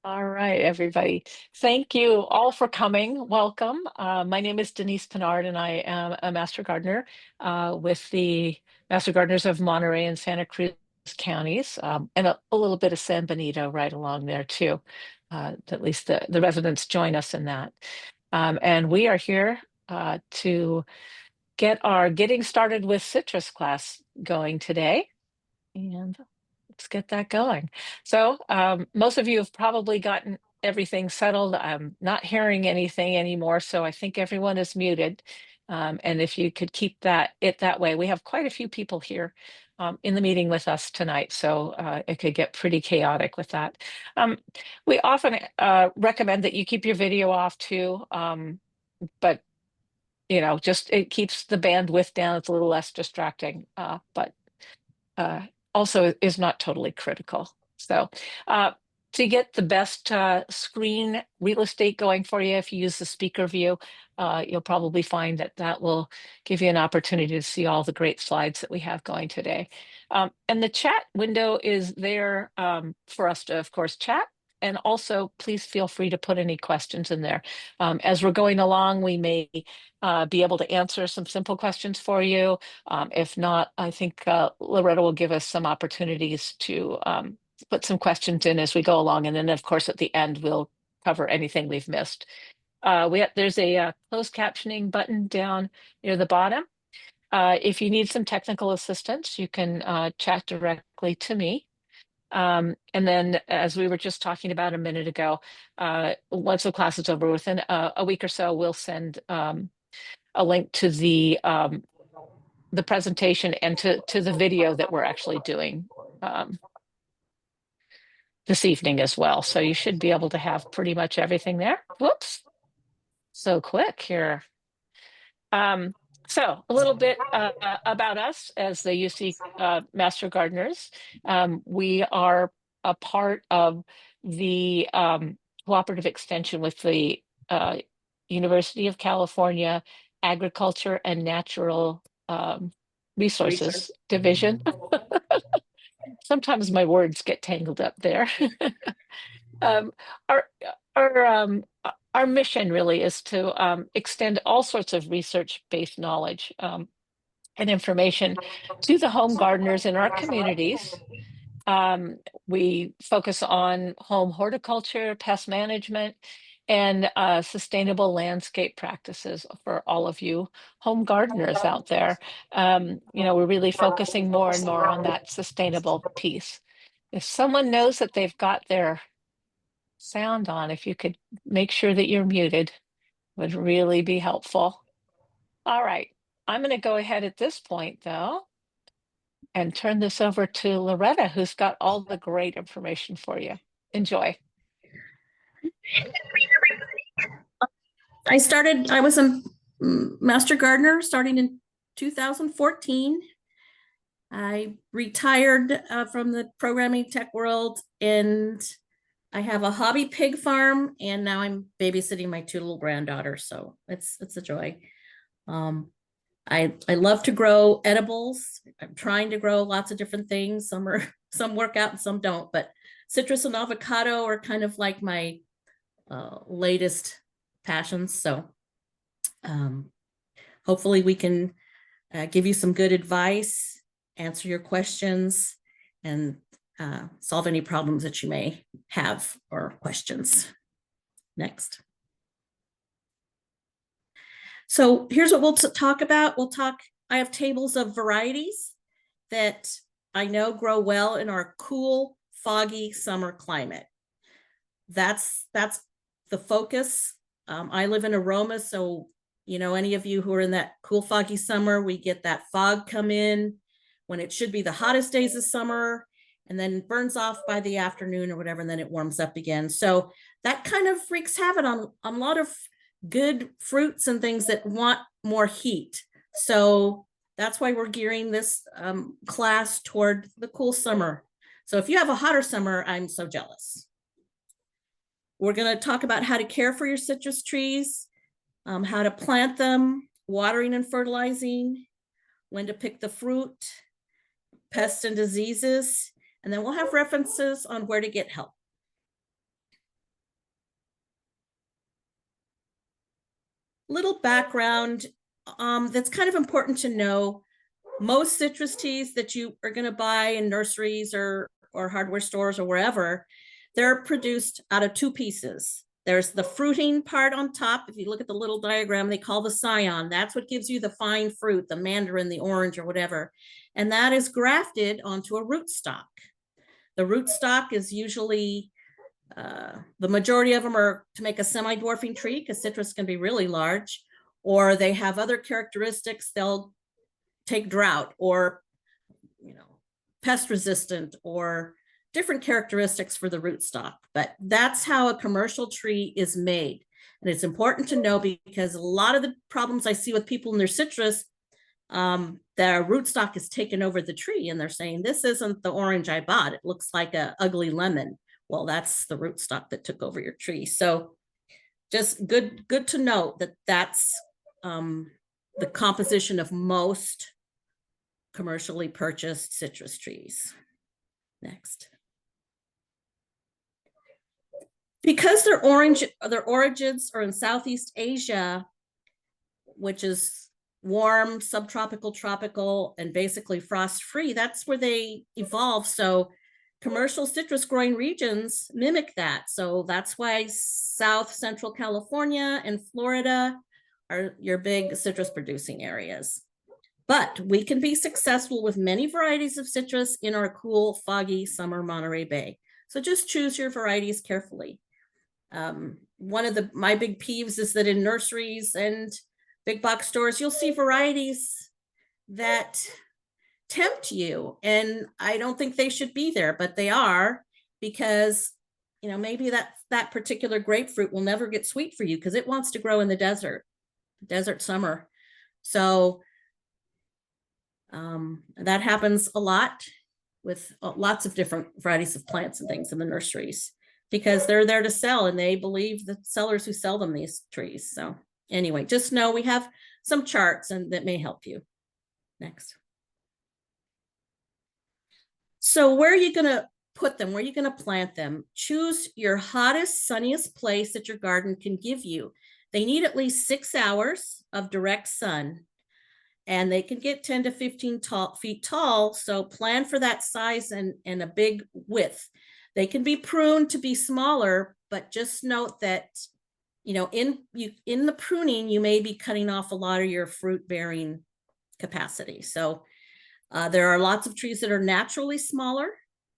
All right, everybody. Thank you all for coming. Welcome. My name is Denise Pinard, and I am a Master Gardener with the Master Gardeners of Monterey and Santa Cruz counties, and a little bit of San Benito right along there too. At least the residents join us in that. And we are here to get our Getting Started with Citrus class going today. And let's get that going. So, most of you have probably gotten everything settled. I'm not hearing anything anymore, so I think everyone is muted. And if you could keep it that way, we have quite a few people here in the meeting with us tonight, so it could get pretty chaotic with that. Um, we often recommend that you keep your video off too, but just it keeps the bandwidth down. It's a little less distracting, but uh, also is not totally critical. So uh, to get the best screen real estate going for you, if you use the speaker view, you'll probably find that that will give you an opportunity to see all the great slides that we have going today. And the chat window is there for us to, of course, chat. And also, please feel free to put any questions in there. As we're going along, we may be able to answer some simple questions for you. If not, I think Loretta will give us some opportunities to put some questions in as we go along. And then, of course, at the end, we'll cover anything we've missed. There's a closed captioning button down near the bottom. If you need some technical assistance, you can chat directly to me. And then, as we were just talking about a minute ago, once the class is over, within a week or so, we'll send a link to the presentation and to the video that we're actually doing this evening as well. So you should be able to have pretty much everything there. Whoops, so quick here. So a little bit about us as the UC Master Gardeners. We are a part of the cooperative extension with the University of California Agriculture and Natural Resources Division. Sometimes my words get tangled up there. Um, our our mission really is to extend all sorts of research-based knowledge and information to the home gardeners in our communities. We focus on home horticulture, pest management, and sustainable landscape practices for all of you home gardeners out there. We're really focusing more and more on that sustainable piece. If someone knows that they've got their sound on, if you could make sure that you're muted, would really be helpful. All right, I'm going to go ahead at this point, though, and turn this over to Loretta, who's got all the great information for you. Enjoy. I was a master gardener starting in 2014. I retired from the programming tech world, and I have a hobby pig farm, and now I'm babysitting my two little granddaughters. So it's a joy. I love to grow edibles. I'm trying to grow lots of different things. Some work out and some don't, but citrus and avocado are kind of like my latest passions. So hopefully we can give you some good advice, answer your questions, and solve any problems that you may have or questions. Next. So here's what we'll talk about. I have tables of varieties that I know grow well in our cool, foggy summer climate. That's the focus. I live in Aroma, so any of you who are in that cool, foggy summer, we get that fog come in when it should be the hottest days of summer, and then burns off by the afternoon or whatever, and then it warms up again. So that kind of wreaks havoc on a lot of good fruits and things that want more heat. So that's why we're gearing this class toward the cool summer. So if you have a hotter summer, I'm so jealous. We're going to talk about how to care for your citrus trees, how to plant them, watering and fertilizing, when to pick the fruit, pests and diseases, and then we'll have references on where to get help. little background that's kind of important to know. Most citrus teas that you are going to buy in nurseries or hardware stores or wherever, they're produced out of two pieces. There's the fruiting part on top. If you look at the little diagram, they call the scion. That's what gives you the fine fruit, the mandarin, the orange, or whatever. And that is grafted onto a rootstock. The rootstock is usually, the majority of them are to make a semi-dwarfing tree, because citrus can be really large, or they have other characteristics. They'll take drought, or pest resistant, or different characteristics for the rootstock. But that's how a commercial tree is made. And it's important to know, because a lot of the problems I see with people in their citrus, their rootstock is taken over the tree, and they're saying, this isn't the orange I bought, it looks like an ugly lemon. Well, that's the rootstock that took over your tree. So just good to note that that's the composition of most commercially purchased citrus trees. Next. Because their origins are in Southeast Asia, which is warm, subtropical, tropical, and basically frost-free, that's where they evolved. So commercial citrus growing regions mimic that. So that's why South Central California and Florida are your big citrus producing areas. But we can be successful with many varieties of citrus in our cool, foggy summer Monterey Bay. So just choose your varieties carefully. One of my big peeves is that in nurseries and big box stores, you'll see varieties that tempt you. And I don't think they should be there, but they are, because maybe that particular grapefruit will never get sweet for you because it wants to grow in the desert summer. So that happens a lot with lots of different varieties of plants and things in the nurseries, because they're there to sell, and they believe the sellers who sell them these trees. So anyway, just know we have some charts and that may help you. Next. So where are you going to put them? Where are you going to plant them? Choose your hottest, sunniest place that your garden can give you. They need at least 6 hours of direct sun, and they can get 10 to 15 feet tall. So plan for that size and a big width. They can be pruned to be smaller, but just note that, in the pruning, you may be cutting off a lot of your fruit bearing capacity. So there are lots of trees that are naturally smaller,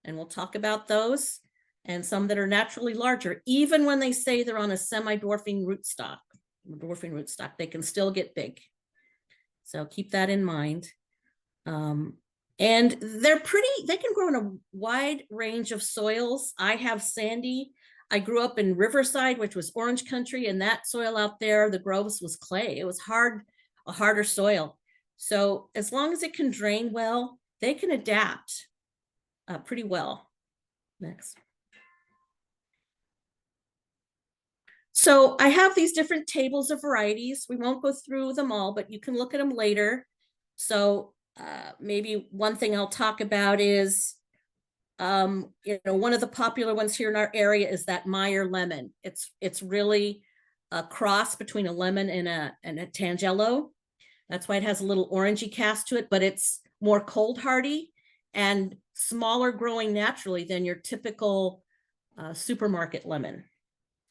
and we'll talk about those, and some that are naturally larger. Even when they say they're on a semi-dwarfing rootstock, they can still get big. So keep that in mind. And they can grow in a wide range of soils. I have sandy. I grew up in Riverside, which was orange country, and that soil out there, the groves was clay. It was a harder soil. So as long as it can drain well, they can adapt pretty well. Next. So I have these different tables of varieties. We won't go through them all, but you can look at them later. So maybe one thing I'll talk about is, one of the popular ones here in our area is that Meyer lemon. It's really a cross between a lemon and a Tangelo. That's why it has a little orangey cast to it, but it's more cold hardy and smaller growing naturally than your typical supermarket lemon,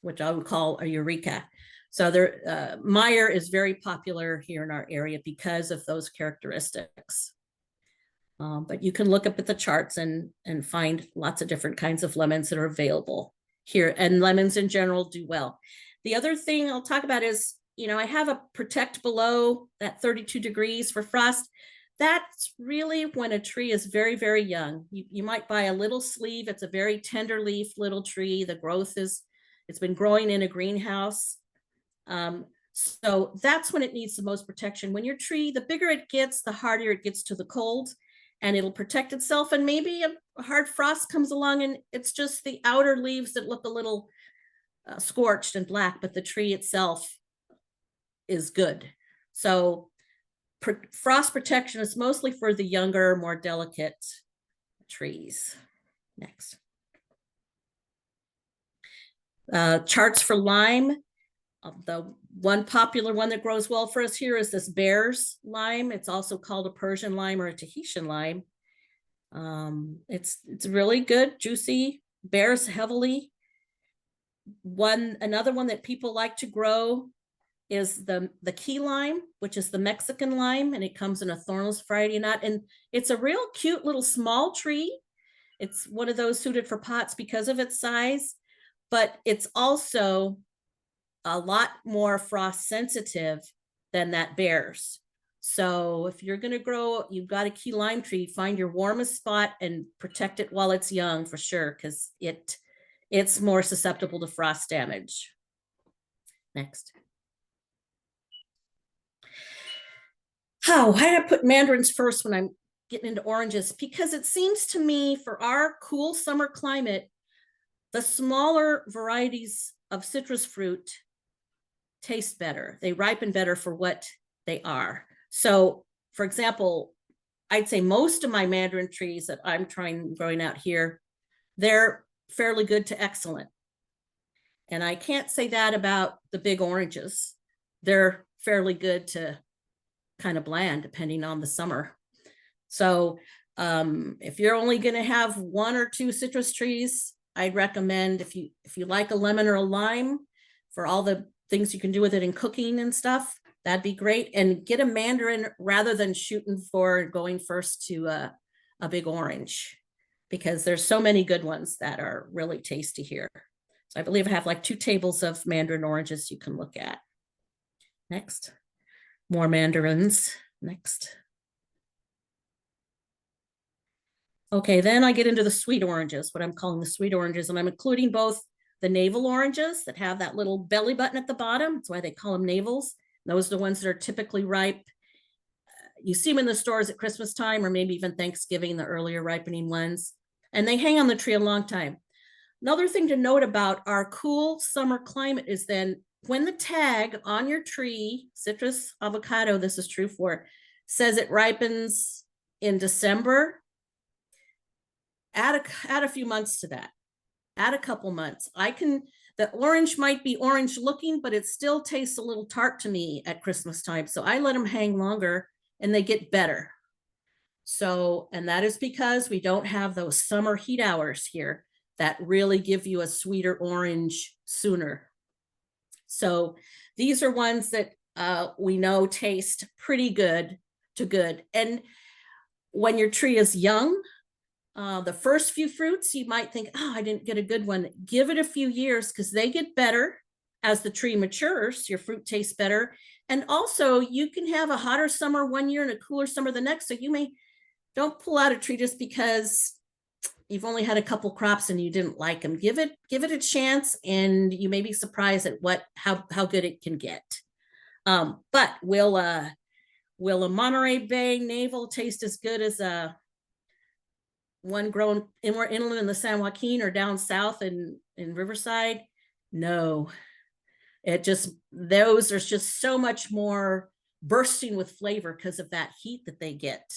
which I would call a Eureka. So Meyer is very popular here in our area because of those characteristics. But you can look up at the charts and find lots of different kinds of lemons that are available here, and lemons in general do well. The other thing I'll talk about is, I have a protect below that 32 degrees for frost. That's really when a tree is very, very young. You might buy a little sleeve. It's a very tender leaf little tree. The growth it's been growing in a greenhouse. So that's when it needs the most protection. When your tree, the bigger it gets, the harder it gets to the cold, and it'll protect itself. And maybe a hard frost comes along and it's just the outer leaves that look a little scorched and black, but the tree itself is good. So frost protection is mostly for the younger, more delicate trees. Next. Charts for lime. The one popular one that grows well for us here is this Bear's lime. It's also called a Persian lime or a Tahitian lime. It's really good, juicy, bears heavily. Another one that people like to grow is the key lime, which is the Mexican lime, and it comes in a thornless variety nut. And it's a real cute little small tree. It's one of those suited for pots because of its size, but it's also a lot more frost sensitive than that bears. So if you're going to grow, you've got a key lime tree, find your warmest spot and protect it while it's young for sure, because it's more susceptible to frost damage. Next. Why did I put mandarins first when I'm getting into oranges? Because it seems to me for our cool summer climate, the smaller varieties of citrus fruit taste better. They ripen better for what they are. So, for example, I'd say most of my mandarin trees that I'm growing out here, they're fairly good to excellent. And I can't say that about the big oranges. They're fairly good to kind of bland, depending on the summer. So if you're only going to have one or two citrus trees, I'd recommend if you like a lemon or a lime for all the things you can do with it in cooking and stuff, that'd be great. And get a mandarin rather than shooting for going first to a big orange, because there's so many good ones that are really tasty here. So I believe I have like 2 tables of mandarin oranges you can look at. Next, more mandarins. Next. Okay, then I get into the sweet oranges, what I'm calling the sweet oranges, and I'm including both the navel oranges that have that little belly button at the bottom. That's why they call them navels. Those are the ones that are typically ripe. You see them in the stores at Christmas time or maybe even Thanksgiving, the earlier ripening ones, and they hang on the tree a long time. Another thing to note about our cool summer climate is then when the tag on your tree, citrus, avocado, this is true for, says it ripens in December, add a few months to that. Add a couple months. The orange might be orange looking, but it still tastes a little tart to me at Christmas time. So I let them hang longer and they get better. So, and that is because we don't have those summer heat hours here that really give you a sweeter orange sooner. So these are ones that we know taste pretty good to good. And when your tree is young, the first few fruits, you might think, oh, I didn't get a good one. Give it a few years because they get better as the tree matures. Your fruit tastes better. And also you can have a hotter summer one year and a cooler summer the next. So don't pull out a tree just because you've only had a couple crops and you didn't like them. Give it a chance, and you may be surprised at how good it can get. But will a Monterey Bay navel taste as good as a one grown more inland in the San Joaquin or down south in Riverside? No, those are just so much more bursting with flavor because of that heat that they get.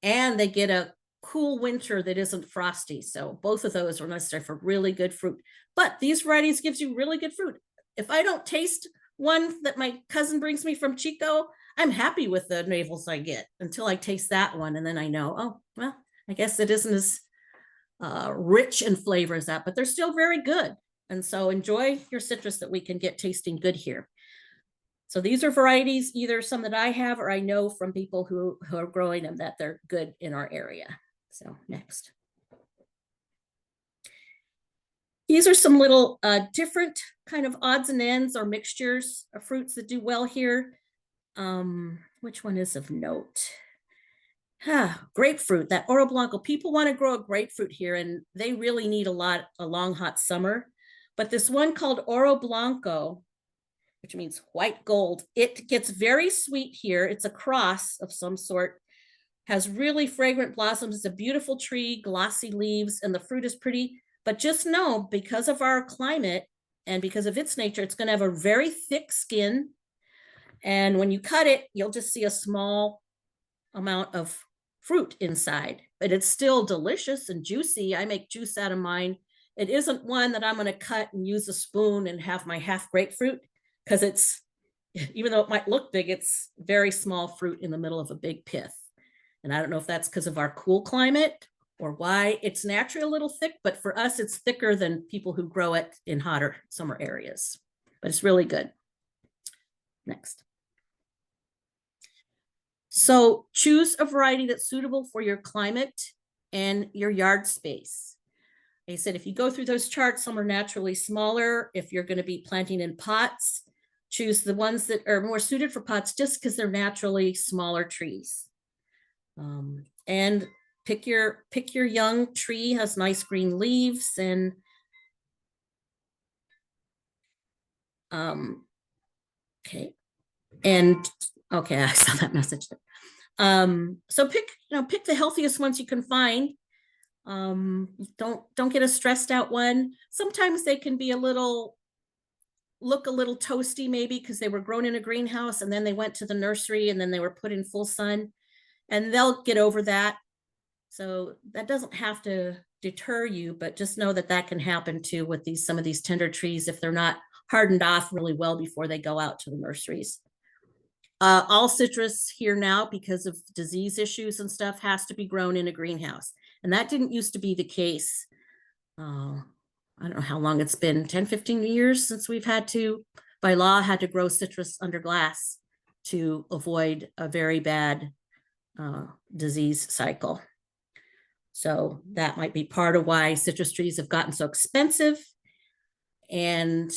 And they get a cool winter that isn't frosty. So both of those are necessary for really good fruit. But these varieties gives you really good fruit. If I don't taste one that my cousin brings me from Chico, I'm happy with the navels I get until I taste that one. And then I know, oh, well, I guess it isn't as rich in flavor as that, but they're still very good. And so enjoy your citrus that we can get tasting good here. So these are varieties, either some that I have or I know from people who are growing them that they're good in our area. So next. These are some little different kind of odds and ends or mixtures of fruits that do well here. Which one is of note? Grapefruit, that Oro Blanco. People want to grow a grapefruit here, and they really need a long, hot summer. But this one called Oro Blanco, which means white gold, it gets very sweet here. It's a cross of some sort, has really fragrant blossoms. It's a beautiful tree, glossy leaves, and the fruit is pretty. But just know, because of our climate and because of its nature, it's going to have a very thick skin. And when you cut it, you'll just see a small amount of fruit inside, but it's still delicious and juicy. I make juice out of mine. It isn't one that I'm going to cut and use a spoon and have my half grapefruit. because it's, even though it might look big, it's very small fruit in the middle of a big pith. And I don't know if that's because of our cool climate or why it's naturally a little thick, but for us, it's thicker than people who grow it in hotter summer areas. But it's really good. Next. So choose a variety that's suitable for your climate and your yard space. Like I said, if you go through those charts, some are naturally smaller. If you're going to be planting in pots, choose the ones that are more suited for pots just because they're naturally smaller trees. And pick your young tree, has nice green leaves, and okay. And okay, I saw that message there. So pick the healthiest ones you can find. Don't get a stressed out one. Sometimes they can be look a little toasty maybe because they were grown in a greenhouse and then they went to the nursery and then they were put in full sun, and they'll get over that. So that doesn't have to deter you, but just know that that can happen too with some of these tender trees if they're not hardened off really well before they go out to the nurseries. All citrus here now, because of disease issues and stuff, has to be grown in a greenhouse. And that didn't used to be the case. I don't know how long it's been, 10, 15 years since we've had to, by law, had to grow citrus under glass to avoid a very bad disease cycle. So that might be part of why citrus trees have gotten so expensive, and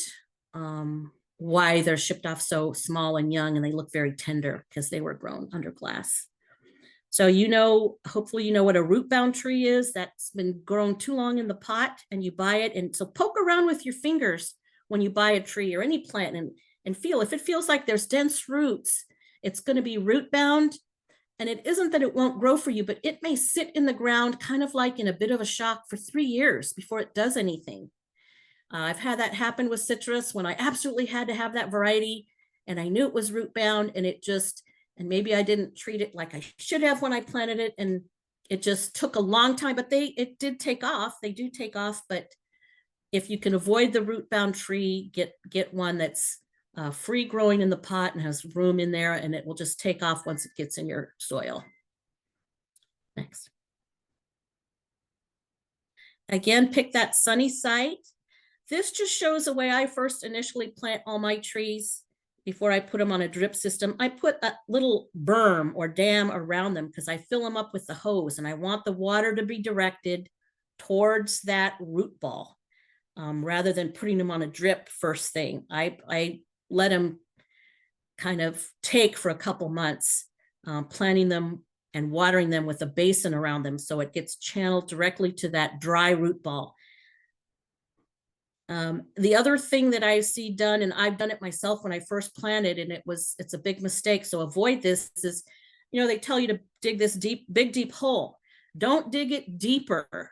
why they're shipped off so small and young and they look very tender because they were grown under glass. So hopefully you know what a root bound tree is that's been grown too long in the pot, and you buy it. And so poke around with your fingers when you buy a tree or any plant and feel, if it feels like there's dense roots, it's going to be root bound. And it isn't that it won't grow for you, but it may sit in the ground kind of like in a bit of a shock for 3 years before it does anything. I've had that happen with citrus when I absolutely had to have that variety and I knew it was root bound, and and maybe I didn't treat it like I should have when I planted it, and it just took a long time, but it did take off. They do take off, but if you can avoid the root bound tree, get one that's free growing in the pot and has room in there, and it will just take off once it gets in your soil. Next. Again, pick that sunny site. This just shows the way I first initially plant all my trees before I put them on a drip system. I put a little berm or dam around them because I fill them up with the hose, and I want the water to be directed towards that root ball rather than putting them on a drip first thing. I let them kind of take for a couple months, planting them and watering them with a basin around them so it gets channeled directly to that dry root ball. The other thing that I see done, and I've done it myself when I first planted, and it's a big mistake, so avoid this, is, they tell you to dig this big deep hole. Don't dig it deeper.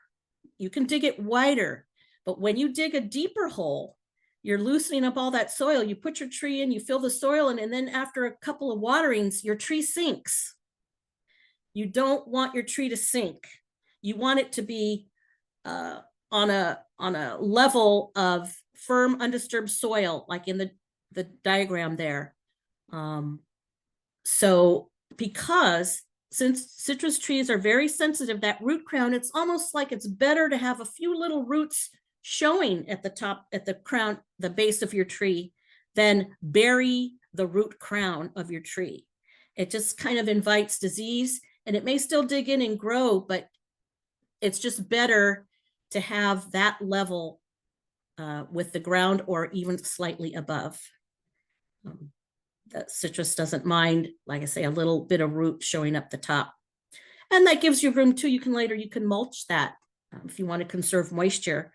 You can dig it wider, but when you dig a deeper hole, you're loosening up all that soil. You put your tree in, you fill the soil, and then after a couple of waterings, your tree sinks. You don't want your tree to sink. You want it to be on a level of firm, undisturbed soil, like in the diagram there. So because since citrus trees are very sensitive, that root crown, it's almost like it's better to have a few little roots showing at the top, at the crown, the base of your tree, than bury the root crown of your tree. It just kind of invites disease, and it may still dig in and grow, but it's just better to have that level with the ground or even slightly above. The citrus doesn't mind, like I say, a little bit of root showing up the top. And that gives you room too. You can mulch that if you want to conserve moisture.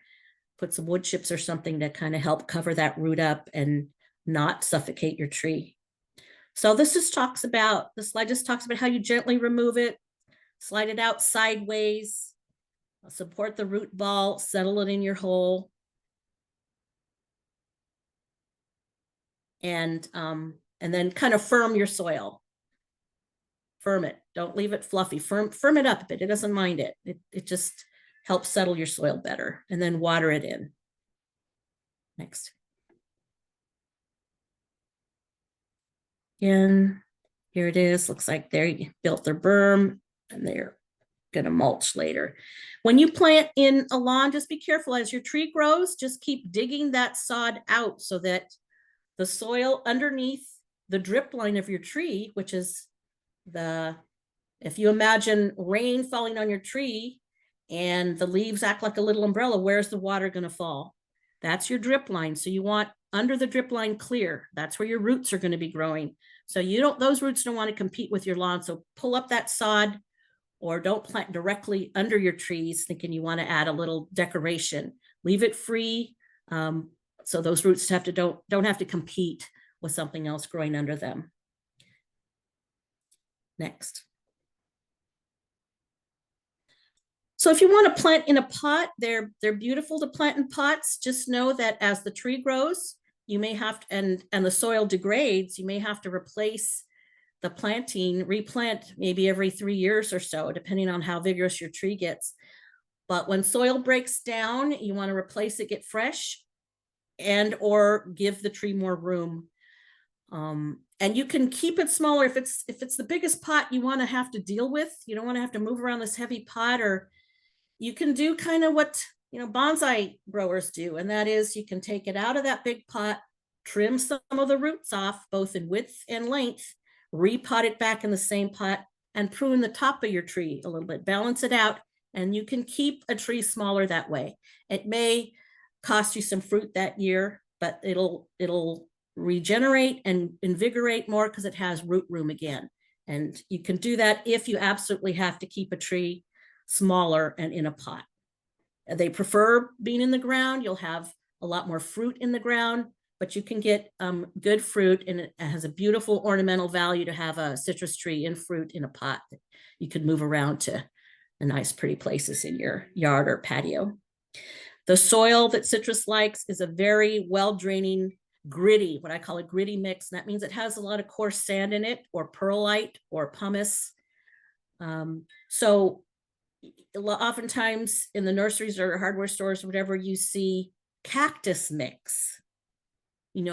Put some wood chips or something to kind of help cover that root up and not suffocate your tree. So this slide just talks about how you gently remove it, slide it out sideways, support the root ball, settle it in your hole. And then kind of firm your soil. Firm it. Don't leave it fluffy. Firm it up a bit. It doesn't mind it. It just helps settle your soil better. And then water it in. Next. again. Here it is. Looks like they built their berm and they're going to mulch later. When you plant in a lawn, just be careful as your tree grows, just keep digging that sod out so that the soil underneath the drip line of your tree, which is if you imagine rain falling on your tree and the leaves act like a little umbrella, where's the water going to fall? That's your drip line. So you want under the drip line clear. That's where your roots are going to be growing. So those roots don't want to compete with your lawn. So pull up that sod, or don't plant directly under your trees thinking you want to add a little decoration. Leave it free. So those roots don't have to compete with something else growing under them. Next. So if you want to plant in a pot, they're beautiful to plant in pots. Just know that as the tree grows, you may have to, and the soil degrades, you may have to replace the planting, replant maybe every 3 years or so, depending on how vigorous your tree gets. But when soil breaks down, you want to replace it, get fresh, and or give the tree more room. And you can keep it smaller if it's the biggest pot you want to have to deal with. You don't want to have to move around this heavy pot, or you can do kind of what bonsai growers do, and that is you can take it out of that big pot, trim some of the roots off, both in width and length, repot it back in the same pot, and prune the top of your tree a little bit, balance it out, and you can keep a tree smaller that way. It may cost you some fruit that year, but it'll regenerate and invigorate more because it has root room again. And you can do that if you absolutely have to keep a tree smaller and in a pot. They prefer being in the ground. You'll have a lot more fruit in the ground, but you can get good fruit, and it has a beautiful ornamental value to have a citrus tree in fruit in a pot that you could move around to the nice pretty places in your yard or patio. The soil that citrus likes is a very well-draining, gritty, what I call a gritty mix. And that means it has a lot of coarse sand in it, or perlite or pumice. So oftentimes in the nurseries or hardware stores or whatever, you see cactus mix.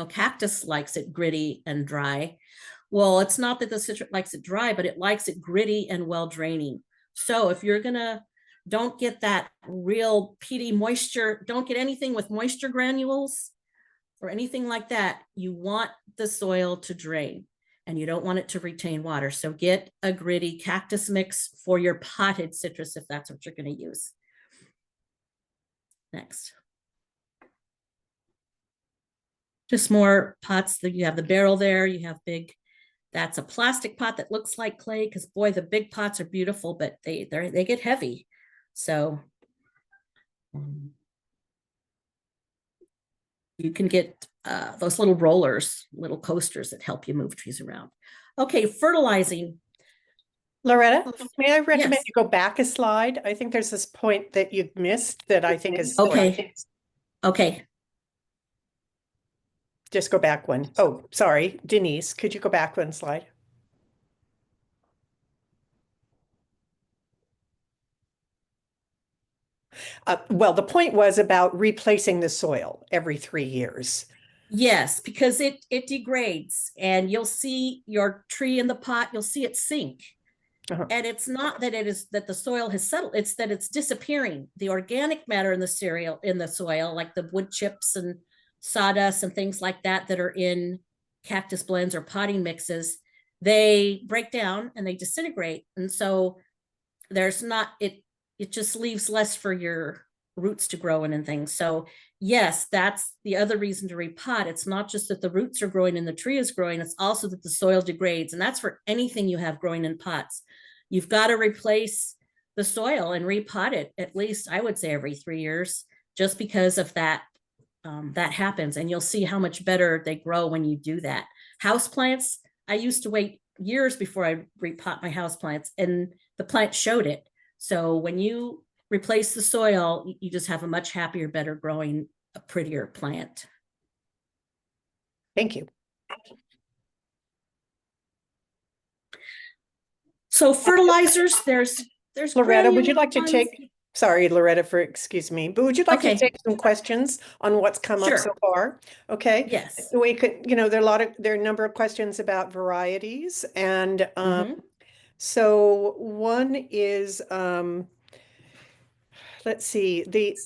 Cactus likes it gritty and dry. Well, it's not that the citrus likes it dry, but it likes it gritty and well draining. So if you're don't get that real peaty moisture, don't get anything with moisture granules or anything like that. You want the soil to drain, and you don't want it to retain water. So get a gritty cactus mix for your potted citrus if that's what you're going to use. Next. Just more pots. You have the barrel there. You have that's a plastic pot that looks like clay, because boy, the big pots are beautiful, but they get heavy. So you can get those little rollers, little coasters that help you move trees around. Okay, fertilizing. Loretta, may I recommend Yes. you go back a slide? I think there's this point that you've missed that I think is okay. Okay. Just go back one. Oh, sorry, Denise, could you go back one slide? Well, the point was about replacing the soil every 3 years. Yes, because it degrades, and you'll see your tree in the pot, you'll see it sink. And it's not that that the soil has settled, it's that it's disappearing. The organic matter in the soil, like the wood chips and sawdust and things like that are in cactus blends or potting mixes, they break down and they disintegrate. And so it just leaves less for your roots to grow in and things. So yes, that's the other reason to repot. It's not just that the roots are growing and the tree is growing, it's also that the soil degrades. And that's for anything you have growing in pots. You've got to replace the soil and repot it, at least I would say every 3 years, just because of that. That happens, and you'll see how much better they grow when you do that. Houseplants, I used to wait years before I repot my houseplants, and the plant showed it. So when you replace the soil, you just have a much happier, better growing, a prettier plant. Thank you. So fertilizers, there's Loretta, would you like to take Sorry, Loretta, excuse me, but would you like to Okay, take some questions on what's come up so sure. far? Okay. Yes. We could, there are a number of questions about varieties. And Hmm. so one is, let's see, the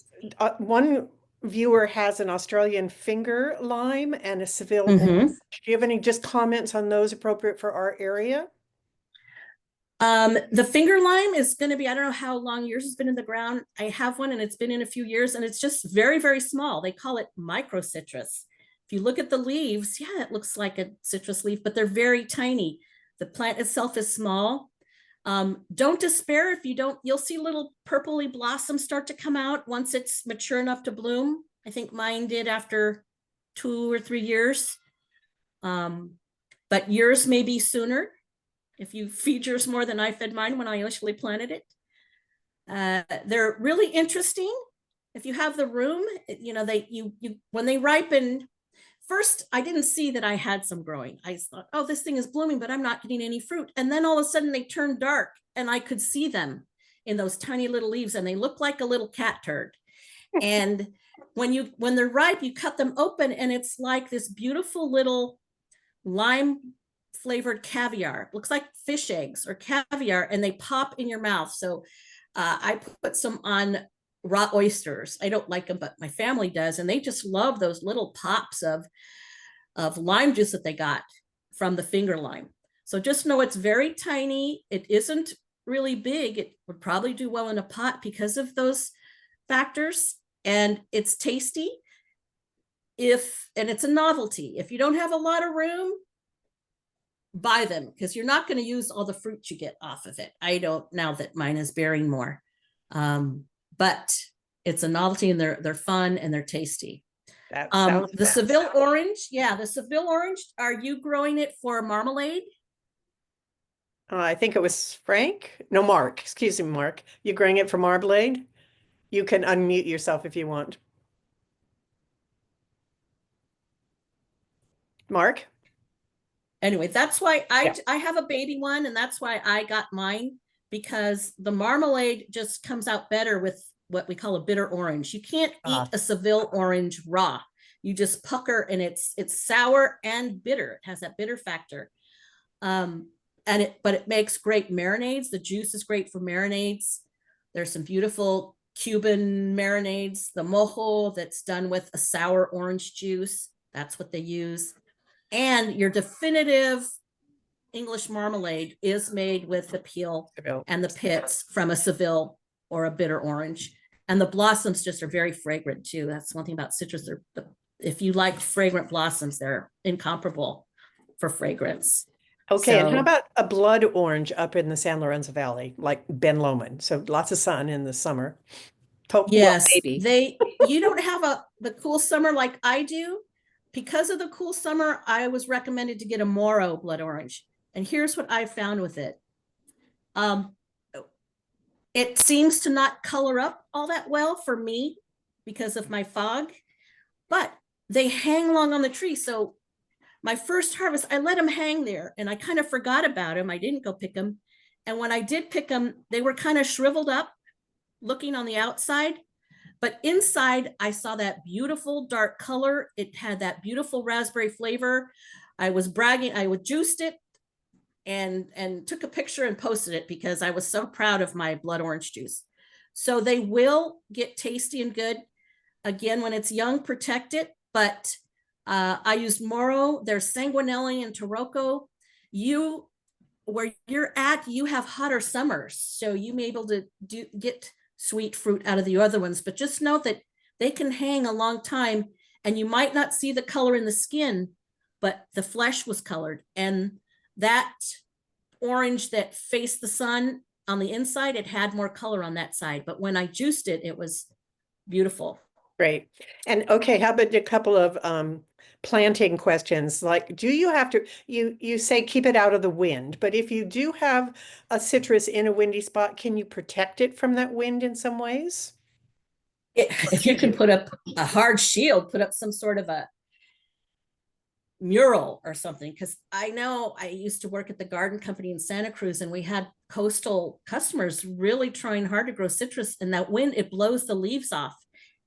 one viewer has an Australian finger lime and a Seville orange. Hmm. Do you have any just comments on those appropriate for our area? The finger lime is going to be, I don't know how long yours has been in the ground. I have one and it's been in a few years and it's just very, very small. They call it micro citrus. If you look at the leaves, yeah, it looks like a citrus leaf, but they're very tiny. The plant itself is small. Don't despair if you don't, you'll see little purpley blossoms start to come out once it's mature enough to bloom. I think mine did after 2 or 3 years. But yours may be sooner if you feed yours more than I fed mine when I initially planted it. They're really interesting. If you have the room, when they ripen, first I didn't see that I had some growing. I thought, oh, this thing is blooming, but I'm not getting any fruit. And then all of a sudden they turned dark and I could see them in those tiny little leaves and they look like a little cat turd. And when they're ripe, you cut them open and it's like this beautiful little lime flavored caviar. Looks like fish eggs or caviar, and they pop in your mouth. So I put some on raw oysters. I don't like them, but my family does, and they just love those little pops of lime juice that they got from the finger lime. So just know it's very tiny. It isn't really big. It would probably do well in a pot because of those factors, and it's tasty. And it's a novelty. If you don't have a lot of room, buy them because you're not going to use all the fruit you get off of it. I don't, now that mine is bearing more. But it's a novelty and they're fun and they're tasty. That sounds The Seville orange, yeah, the Seville orange, are you growing it for marmalade? I think it was Frank. No, Mark. Excuse me, Mark. You growing it for marmalade? You can unmute yourself if you want. Mark? Anyway, that's why Yeah. I have a baby one, and that's why I got mine, because the marmalade just comes out better with what we call a bitter orange. You can't eat a Seville orange raw. You just pucker, and it's sour and bitter. It has that bitter factor. But it makes great marinades. The juice is great for marinades. There's some beautiful Cuban marinades. The mojo that's done with a sour orange juice. That's what they use. And your definitive English marmalade is made with the peel and the pits from a Seville or a bitter orange. And the blossoms just are very fragrant too. That's one thing about citrus. If you like fragrant blossoms, they're incomparable for fragrance. Okay, and how about a blood orange up in the San Lorenzo Valley, like Ben Lomond? So lots of sun in the summer. Yes, well, maybe. you don't have the cool summer like I do. Because of the cool summer, I was recommended to get a Moro blood orange. And here's what I found with it. It seems to not color up all that well for me because of my fog, but they hang long on the tree. So my first harvest, I let them hang there and I kind of forgot about them. I didn't go pick them. And when I did pick them, they were kind of shriveled up looking on the outside. But inside, I saw that beautiful dark color. It had that beautiful raspberry flavor. I was bragging. I juiced it and took a picture and posted it because I was so proud of my blood orange juice. So they will get tasty and good. Again, when it's young, protect it. But I used Moro. There's Sanguinelli and Tarocco. Where you're at, you have hotter summers, so you may be able to get sweet fruit out of the other ones, but just note that they can hang a long time and you might not see the color in the skin, but the flesh was colored. And that orange that faced the sun on the inside, it had more color on that side. But when I juiced it, it was beautiful. Great. And okay, how about a couple of planting questions? Like, do you have to, you say keep it out of the wind, but if you do have a citrus in a windy spot, can you protect it from that wind in some ways? If you can put up a hard shield, put up some sort of mural or something, because I know I used to work at the garden company in Santa Cruz, and we had coastal customers really trying hard to grow citrus, and that wind, it blows the leaves off,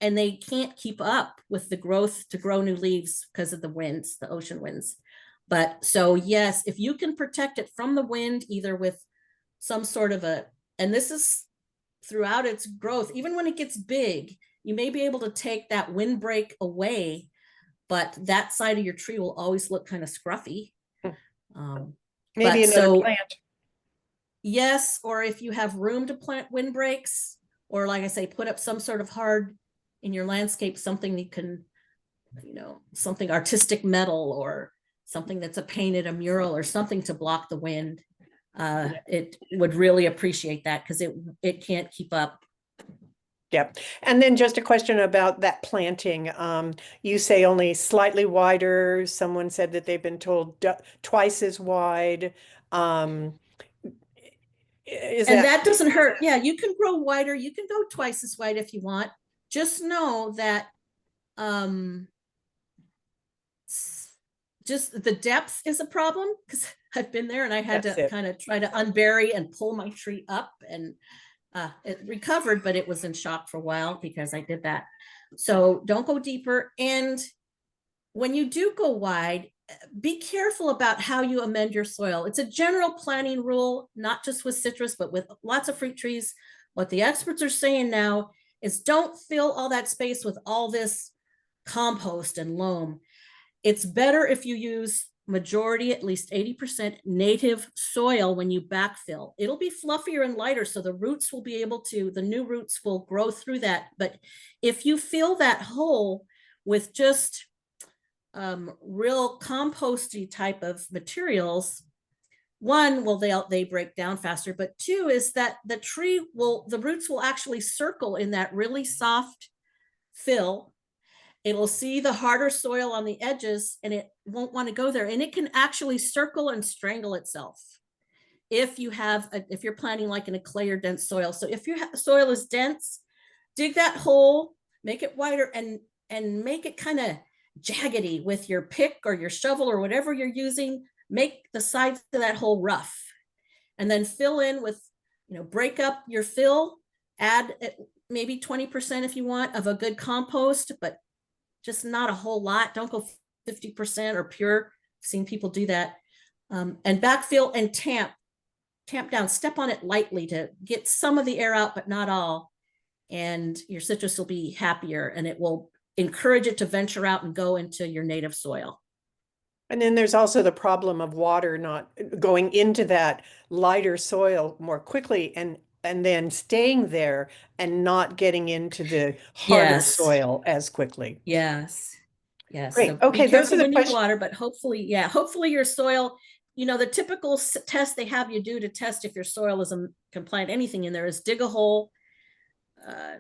and they can't keep up with the growth to grow new leaves because of the winds, the ocean winds. But so yes, if you can protect it from the wind, either with some sort of and this is throughout its growth, even when it gets big, you may be able to take that windbreak away, but that side of your tree will always look kind of scruffy. Maybe another plant. Yes, or if you have room to plant windbreaks, or like I say, put up some sort of hard in your landscape, something you can, something artistic metal or something that's a mural or something to block the wind. It would really appreciate that, because it can't keep up. Yep. And then just a question about that planting. You say only slightly wider. Someone said that they've been told twice as wide. That doesn't hurt. Yeah, you can grow wider. You can go twice as wide if you want. Just know that just the depth is a problem, because I've been there and I had to kind of try to unbury and pull my tree up, and it recovered, but it was in shock for a while because I did that. So don't go deeper. And when you do go wide, be careful about how you amend your soil. It's a general planting rule, not just with citrus, but with lots of fruit trees. What the experts are saying now is don't fill all that space with all this compost and loam. It's better if you use majority, at least 80% native soil when you backfill. It'll be fluffier and lighter, so the roots will be able to, the new roots will grow through that. But if you fill that hole with just real composty type of materials, one, well, they break down faster, but two is that the roots will actually circle in that really soft fill. It'll see the harder soil on the edges and it won't want to go there. And it can actually circle and strangle itself if you're planting like in a clay or dense soil. So if your soil is dense, dig that hole, make it wider, and make it kind of jaggedy with your pick or your shovel or whatever you're using. Make the sides of that hole rough, and then fill in with, break up your fill, add maybe 20% if you want of a good compost, but just not a whole lot. Don't go 50% or pure. I've seen people do that. And backfill and tamp down, step on it lightly to get some of the air out, but not all. And your citrus will be happier, and it will encourage it to venture out and go into your native soil. And then there's also the problem of water not going into that lighter soil more quickly and then staying there and not getting into the harder soil as quickly. Yes. Great. So okay, those are the questions. Water, but hopefully your soil, the typical test they have you do to test if your soil can plant anything in there is dig a hole.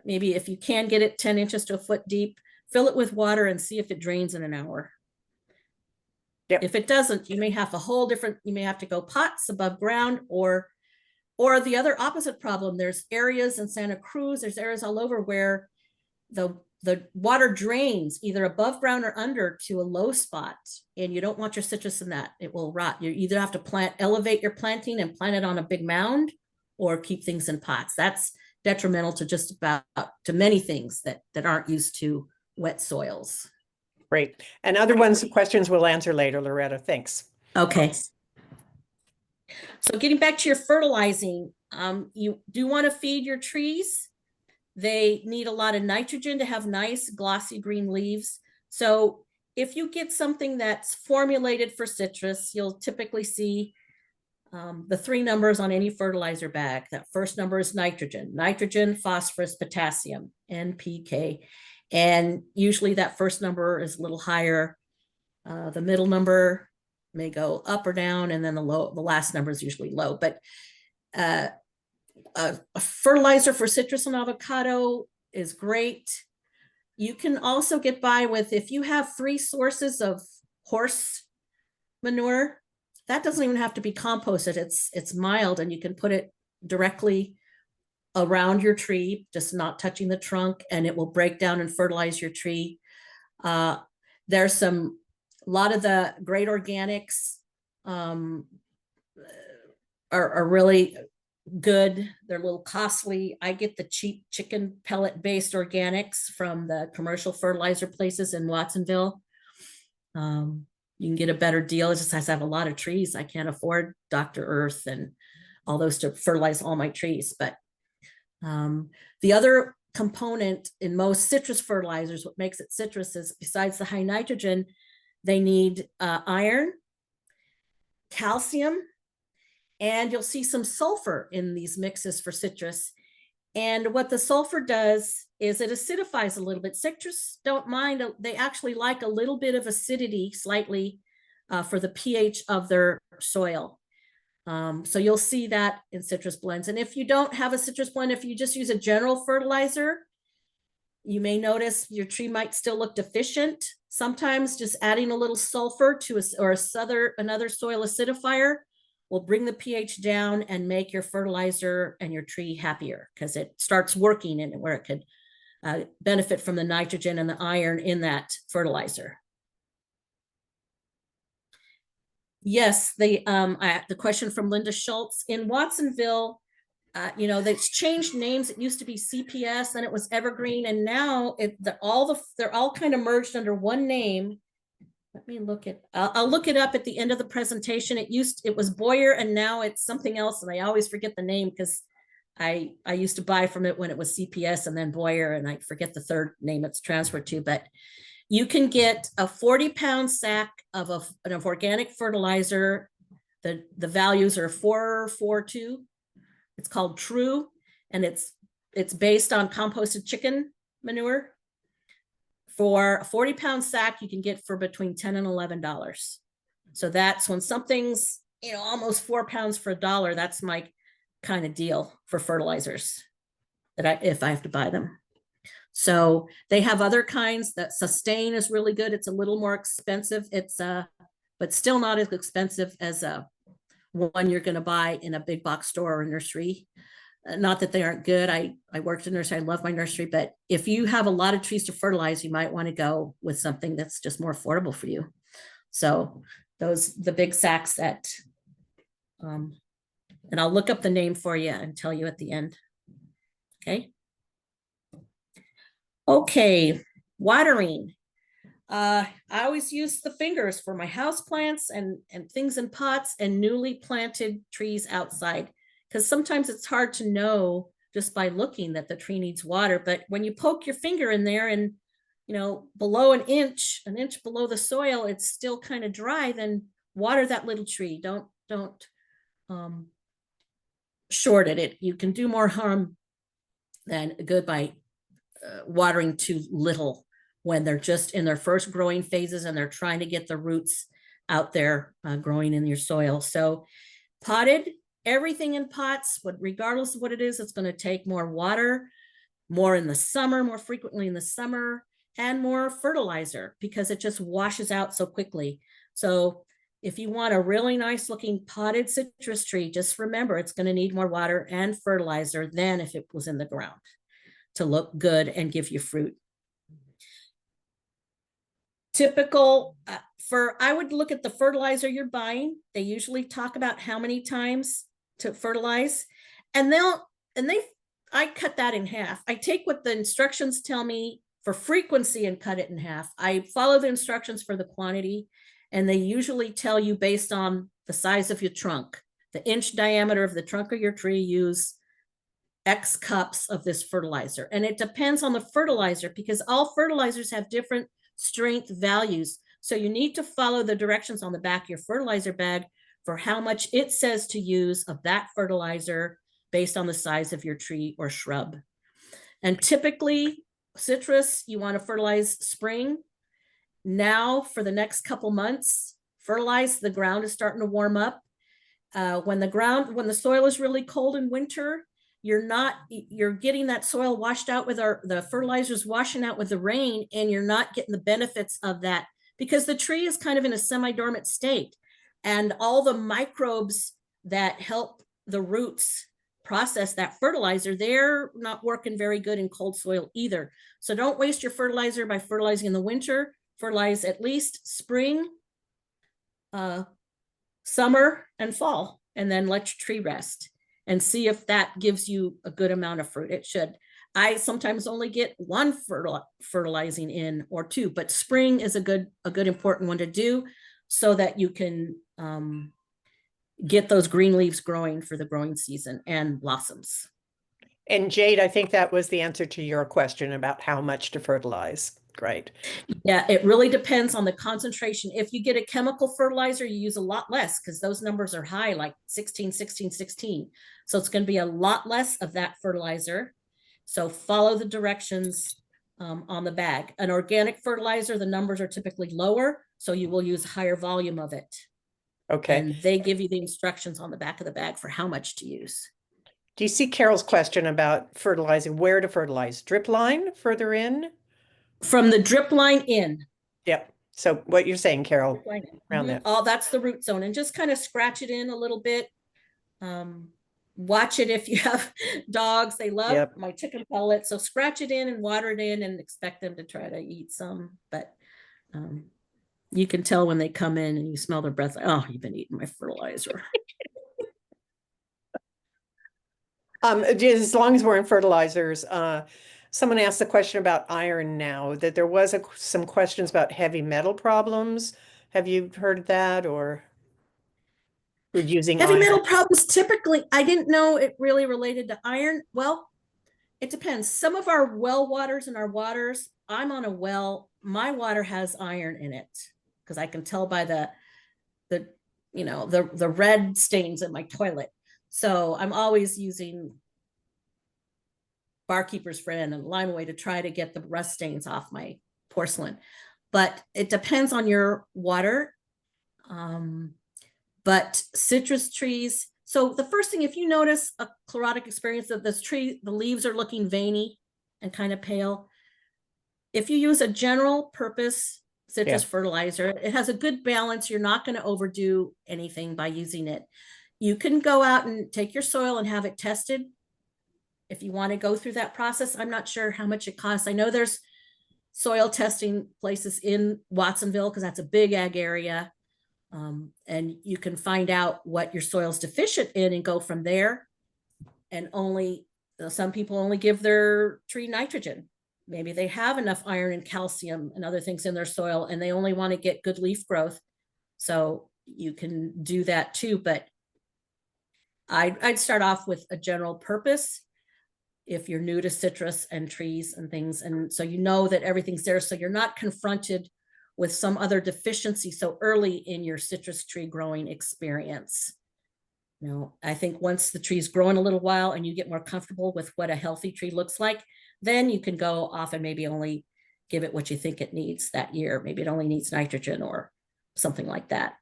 Maybe if you can get it 10 inches to a foot deep, fill it with water and see if it drains in an hour. Yep. If it doesn't, you may have you may have to go pots above ground, or the other opposite problem. There's areas in Santa Cruz, there's areas all over where the water drains either above ground or under to a low spot, and you don't want your citrus in that. It will rot. You either have to elevate your planting and plant it on a big mound, or keep things in pots. That's detrimental to just about to many things that aren't used to wet soils. Great. And questions we'll answer later, Loretta. Thanks. Okay. So getting back to your fertilizing, you do want to feed your trees. They need a lot of nitrogen to have nice glossy green leaves. So if you get something that's formulated for citrus, you'll typically see the 3 numbers on any fertilizer bag. That first number is nitrogen, phosphorus, potassium, NPK. And usually that first number is a little higher. The middle number may go up or down, and then the last number is usually low. But a fertilizer for citrus and avocado is great. You can also get by with, if you have 3 sources of horse manure, that doesn't even have to be composted. It's mild, and you can put it directly around your tree, just not touching the trunk, and it will break down and fertilize your tree. There's some A lot of the great organics are really good. They're a little costly. I get the cheap chicken pellet based organics from the commercial fertilizer places in Watsonville. You can get a better deal. It's just I have a lot of trees. I can't afford Dr. Earth and all those to fertilize all my trees. But the other component in most citrus fertilizers, what makes it citrus is besides the high nitrogen, they need iron, calcium, and you'll see some sulfur in these mixes for citrus. And what the sulfur does is it acidifies a little bit. Citrus don't mind, they actually like a little bit of acidity slightly for the pH of their soil. So you'll see that in citrus blends. And if you don't have a citrus blend, if you just use a general fertilizer, you may notice your tree might still look deficient. Sometimes just adding a little sulfur to another soil acidifier will bring the pH down and make your fertilizer and your tree happier because it starts working in where it could benefit from the nitrogen and the iron in that fertilizer. Yes, the question from Linda Schultz in Watsonville, they've changed names. It used to be CPS, then it was Evergreen, and now they're all kind of merged under one name. Let me look at. I'll look it up at the end of the presentation. It was Boyer, and now it's something else, and I always forget the name because I used to buy from it when it was CPS and then Boyer, and I forget the third name it's transferred to. But you can get a 40-pound sack of organic fertilizer. The values are 442. It's called True, and it's based on composted chicken manure. For a 40-pound sack, you can get for between $10 and $11. So that's when something's almost 4 pounds for $1. That's my kind of deal for fertilizers if I have to buy them. So they have other kinds. That Sustain is really good. It's a little more expensive. It's but still not as expensive as one you're going to buy in a big box store or nursery. Not that they aren't good. I worked in nursery. I love my nursery, but if you have a lot of trees to fertilize, you might want to go with something that's just more affordable for you. So the big sacks that, and I'll look up the name for you and tell you at the end. Okay. Okay. Watering. I always use the fingers for my house plants and things in pots and newly planted trees outside. Because sometimes it's hard to know just by looking that the tree needs water. But when you poke your finger in there and, below an inch below the soil, it's still kind of dry, then water that little tree. Don't short it. You can do more harm than good by watering too little when they're just in their first growing phases and they're trying to get the roots out there growing in your soil. So potted, everything in pots, but regardless of what it is, it's going to take more water, more in the summer, more frequently in the summer, and more fertilizer because it just washes out so quickly. So if you want a really nice looking potted citrus tree, just remember it's going to need more water and fertilizer than if it was in the ground to look good and give you fruit. Typical I would look at the fertilizer you're buying. They usually talk about how many times to fertilize, and I cut that in half. I take what the instructions tell me for frequency and cut it in half. I follow the instructions for the quantity, and they usually tell you based on the size of your trunk, the inch diameter of the trunk of your tree, use X cups of this fertilizer. And it depends on the fertilizer because all fertilizers have different strength values. So you need to follow the directions on the back of your fertilizer bag for how much it says to use of that fertilizer based on the size of your tree or shrub. And typically citrus, you want to fertilize spring. Now for the next couple months, fertilize. The ground is starting to warm up. When the soil is really cold in winter, you're getting that soil washed out with the fertilizers washing out with the rain, and you're not getting the benefits of that because the tree is kind of in a semi-dormant state. And all the microbes that help the roots process that fertilizer, they're not working very good in cold soil either. So don't waste your fertilizer by fertilizing in the winter. fertilize at least spring, summer, and fall, and then let your tree rest and see if that gives you a good amount of fruit. It should. I sometimes only get one fertilizing in or two, but spring is a good important one to do so that you can get those green leaves growing for the growing season and blossoms. And Jade, I think that was the answer to your question about how much to fertilize. Great. Yeah, it really depends on the concentration. If you get a chemical fertilizer, you use a lot less because those numbers are high, like 16, 16, 16. So it's going to be a lot less of that fertilizer. So follow the directions on the bag. An organic fertilizer, the numbers are typically lower, so you will use higher volume of it. Okay. And they give you the instructions on the back of the bag for how much to use. Do you see Carol's question about fertilizing, where to fertilize? Drip line further in? From the drip line in. Yep. So what you're saying, Carol, around that. Oh, that's the root zone. And just kind of scratch it in a little bit. Watch it if you have dogs. They love my chicken pellets. So scratch it in and water it in and expect them to try to eat some. But you can tell when they come in and you smell their breath. Like, oh, you've been eating my fertilizer. As long as we're in fertilizers, someone asked the question about iron now, that there was some questions about heavy metal problems. Have you heard that, or using heavy iron? metal problems typically, I didn't know it really related to iron. Well, it depends. Some of our well waters and our waters, I'm on a well, my water has iron in it because I can tell by the red stains in my toilet. So I'm always using Barkeeper's Friend and Lime Away to try to get the rust stains off my porcelain. But it depends on your water. But citrus trees. So the first thing, if you notice a chlorotic experience of this tree, the leaves are looking veiny and kind of pale. If you use a general purpose citrus fertilizer, it has a good balance. You're not going to overdo anything by using it. You can go out and take your soil and have it tested. If you want to go through that process, I'm not sure how much it costs. I know there's soil testing places in Watsonville because that's a big ag area. And you can find out what your soil's deficient in and go from there. And some people only give their tree nitrogen. Maybe they have enough iron and calcium and other things in their soil and they only want to get good leaf growth. So you can do that too. But I'd start off with a general purpose if you're new to citrus and trees and things. And so you know that everything's there. So you're not confronted with some other deficiency so early in your citrus tree growing experience. I think once the tree's growing a little while and you get more comfortable with what a healthy tree looks like, then you can go off and maybe only give it what you think it needs that year. Maybe it only needs nitrogen or something like that.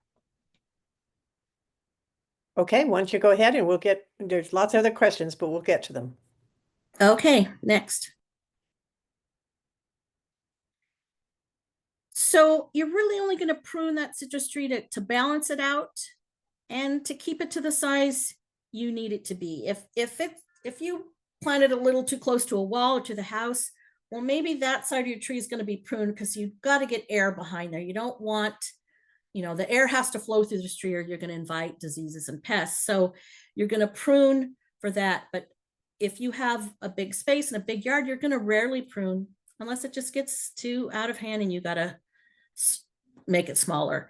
Okay, why don't you go ahead and there's lots of other questions, but we'll get to them. Okay, next. So you're really only going to prune that citrus tree to balance it out and to keep it to the size you need it to be. If you plant it a little too close to a wall or to the house, well, maybe that side of your tree is going to be pruned because you've got to get air behind there. You don't want, the air has to flow through this tree or you're going to invite diseases and pests. So you're going to prune for that. But if you have a big space and a big yard, you're going to rarely prune unless it just gets too out of hand and you got to make it smaller.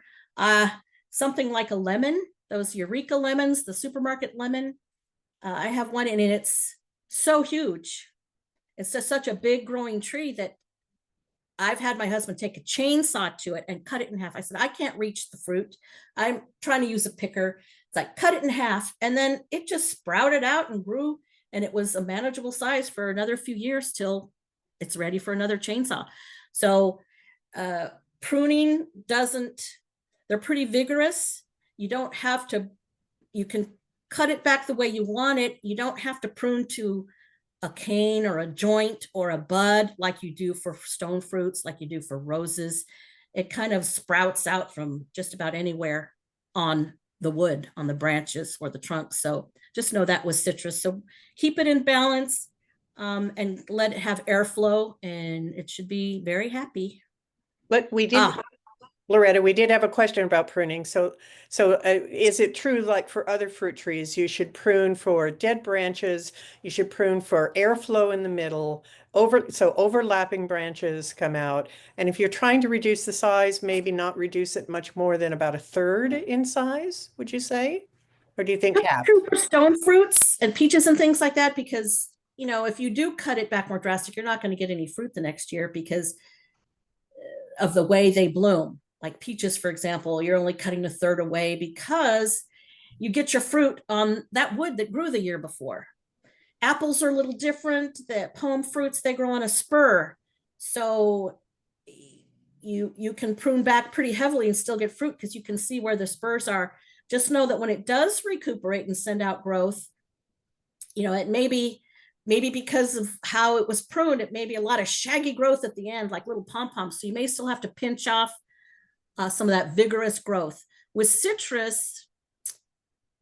Something like a lemon, those Eureka lemons, the supermarket lemon. I have one and it's so huge. It's just such a big growing tree that I've had my husband take a chainsaw to it and cut it in half. I said, I can't reach the fruit. I'm trying to use a picker. It's like, cut it in half. And then it just sprouted out and grew. And it was a manageable size for another few years till it's ready for another chainsaw. So pruning they're pretty vigorous. You don't have to, you can cut it back the way you want it. You don't have to prune to a cane or a joint or a bud like you do for stone fruits, like you do for roses. It kind of sprouts out from just about anywhere on the wood, on the branches or the trunks. So just know that was citrus. So keep it in balance and let it have airflow and it should be very happy. But we did, Ah, Loretta, we did have a question about pruning. So is it true, like for other fruit trees, you should prune for dead branches, you should prune for airflow in the middle, so overlapping branches come out. And if you're trying to reduce the size, maybe not reduce it much more than about a third in size, would you say? Or do you think that's half? true for stone fruits and peaches and things like that, because, you know, if you do cut it back more drastic, you're not going to get any fruit the next year because of the way they bloom. Like peaches, for example, you're only cutting a third away because you get your fruit on that wood that grew the year before. Apples are a little different. The palm fruits, they grow on a spur. So you can prune back pretty heavily and still get fruit because you can see where the spurs are. Just know that when it does recuperate and send out growth, you know, it may be maybe because of how it was pruned, it may be a lot of shaggy growth at the end, like little pom-poms. So you may still have to pinch off some of that vigorous growth. With citrus,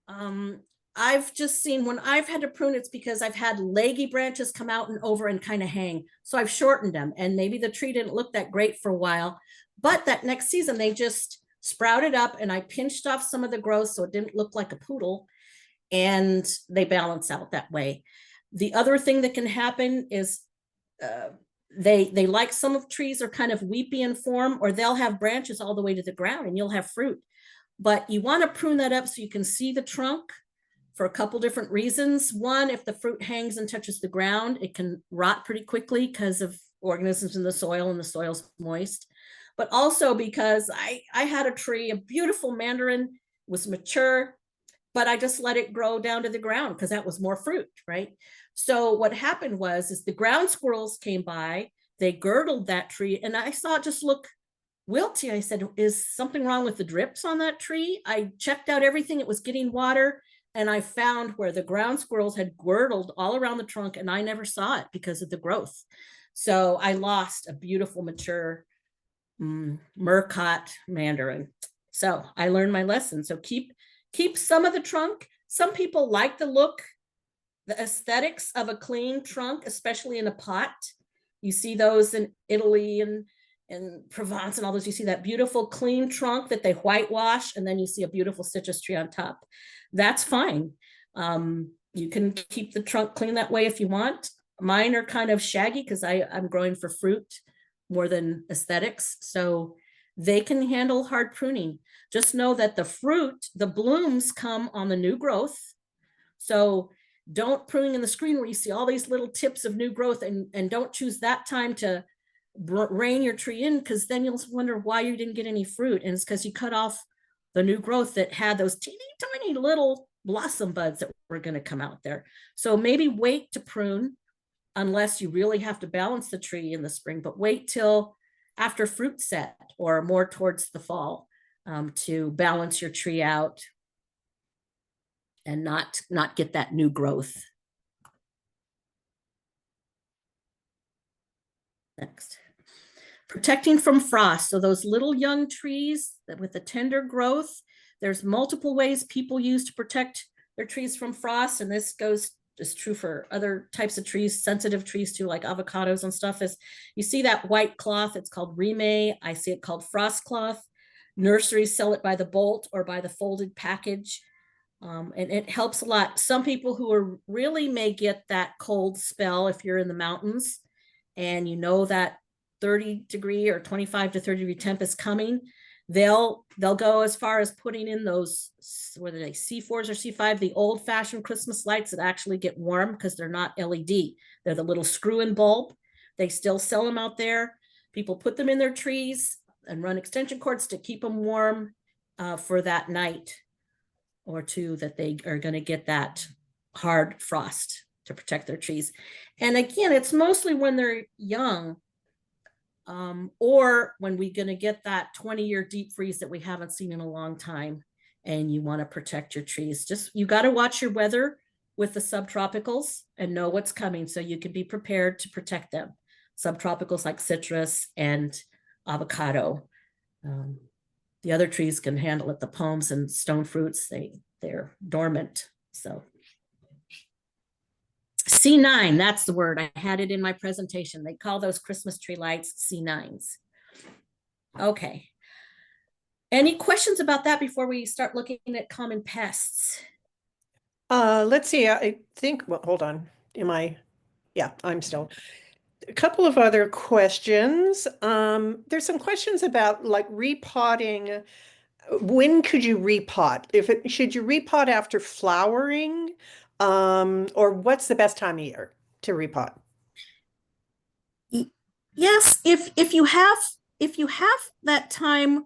um, I've just seen when I've had to prune, it's because I've had leggy branches come out and over and kind of hang. So I've shortened them, and maybe the tree didn't look that great for a while. But that next season, they just sprouted up, and I pinched off some of the growth so it didn't look like a poodle, and they balance out that way. The other thing that can happen is uh, they like some of trees are kind of weepy in form, or they'll have branches all the way to the ground, and you'll have fruit. But you want to prune that up so you can see the trunk for a couple different reasons. One, if the fruit hangs and touches the ground, it can rot pretty quickly because of organisms in the soil and the soil's moist. But also because I had a tree, a beautiful mandarin, was mature, but I just let it grow down to the ground because that was more fruit, right? So what happened was is the ground squirrels came by, they girdled that tree, and I saw it just look wilty. I said, is something wrong with the drips on that tree? I checked out everything. It was getting water. And I found where the ground squirrels had girdled all around the trunk, and I never saw it because of the growth. So I lost a beautiful, mature Murcott mandarin. So I learned my lesson. So keep some of the trunk. Some people like the look, the aesthetics of a clean trunk, especially in a pot. You see those in Italy and Provence and all those. You see that beautiful clean trunk that they whitewash, and then you see a beautiful citrus tree on top. That's fine. You can keep the trunk clean that way if you want. Mine are kind of shaggy because I'm growing for fruit more than aesthetics. So they can handle hard pruning. Just know that the fruit, the blooms come on the new growth. So don't pruning in the screen where you see all these little tips of new growth, and don't choose that time to rein your tree in, because then you'll wonder why you didn't get any fruit. And it's because you cut off the new growth that had those teeny tiny little blossom buds that were going to come out there. So maybe wait to prune unless you really have to balance the tree in the spring, but wait till after fruit set or more towards the fall to balance your tree out and not get that new growth. Next. Protecting from frost. So those little young trees that with the tender growth, there's multiple ways people use to protect their trees from frost. And this goes is true for other types of trees, sensitive trees too, like avocados and stuff. Is you see that white cloth, it's called rime. I see it called frost cloth. Nurseries sell it by the bolt or by the folded package. And it helps a lot. Some people who are really may get that cold spell if you're in the mountains and you know that 30-degree or 25 to 30-degree temp is coming, they'll go as far as putting in those, whether they C4s or C5, the old-fashioned Christmas lights that actually get warm because they're not LED. They're the little screw-in bulb. They still sell them out there. People put them in their trees and run extension cords to keep them warm for that night or two that they are going to get that hard frost to protect their trees. And again, it's mostly when they're young or when we're going to get that 20-year deep freeze that we haven't seen in a long time and you want to protect your trees. Just you got to watch your weather with the subtropicals and know what's coming so you can be prepared to protect them. Subtropicals like citrus and avocado. The other trees can handle it. The palms and stone fruits, they're dormant. So C9, that's the word. I had it in my presentation. They call those Christmas tree lights C9s. Okay. Any questions about that before we start looking at common pests? Let's see. I think, well, hold on. Yeah, I'm still. A couple of other questions. There's some questions about like repotting. When could you repot? Should you repot after flowering? Or what's the best time of year to repot? Yes, if you have that time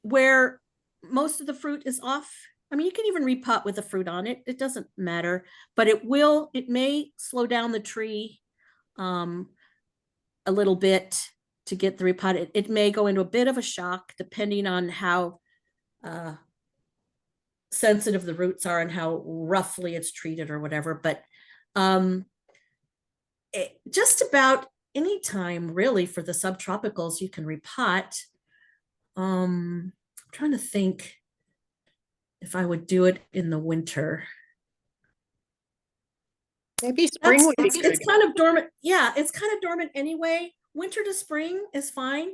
where most of the fruit is off. I mean, you can even repot with the fruit on it. It doesn't matter, but it may slow down the tree um, a little bit to get the repot. It may go into a bit of a shock depending on how uh, sensitive the roots are and how roughly it's treated or whatever. But um, just about any time really for the subtropicals, you can repot. I'm trying to think if I would do it in the winter. Maybe spring would be it's good. kind of dormant. Yeah, it's kind of dormant anyway. Winter to spring is fine.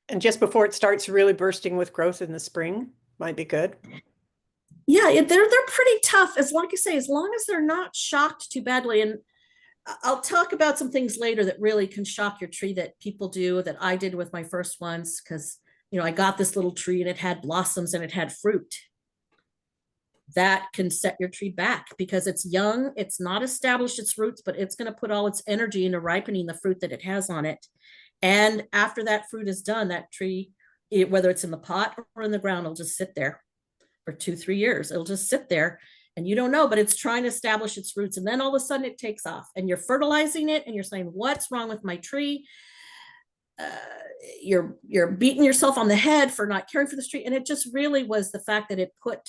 And just before it starts really bursting with growth in the spring might be good. Yeah, they're pretty tough. As like I say, as long as they're not shocked too badly. And I'll talk about some things later that really can shock your tree that people do that I did with my first ones because I got this little tree and it had blossoms and it had fruit. That can set your tree back because it's young, it's not established its roots, but it's going to put all its energy into ripening the fruit that it has on it. And after that fruit is done, that tree, whether it's in the pot or in the ground, it'll just sit there for 2-3 years. It'll just sit there and you don't know, but it's trying to establish its roots. And then all of a sudden it takes off and you're fertilizing it and you're saying, what's wrong with my tree? You're beating yourself on the head for not caring for the tree. And it just really was the fact that it put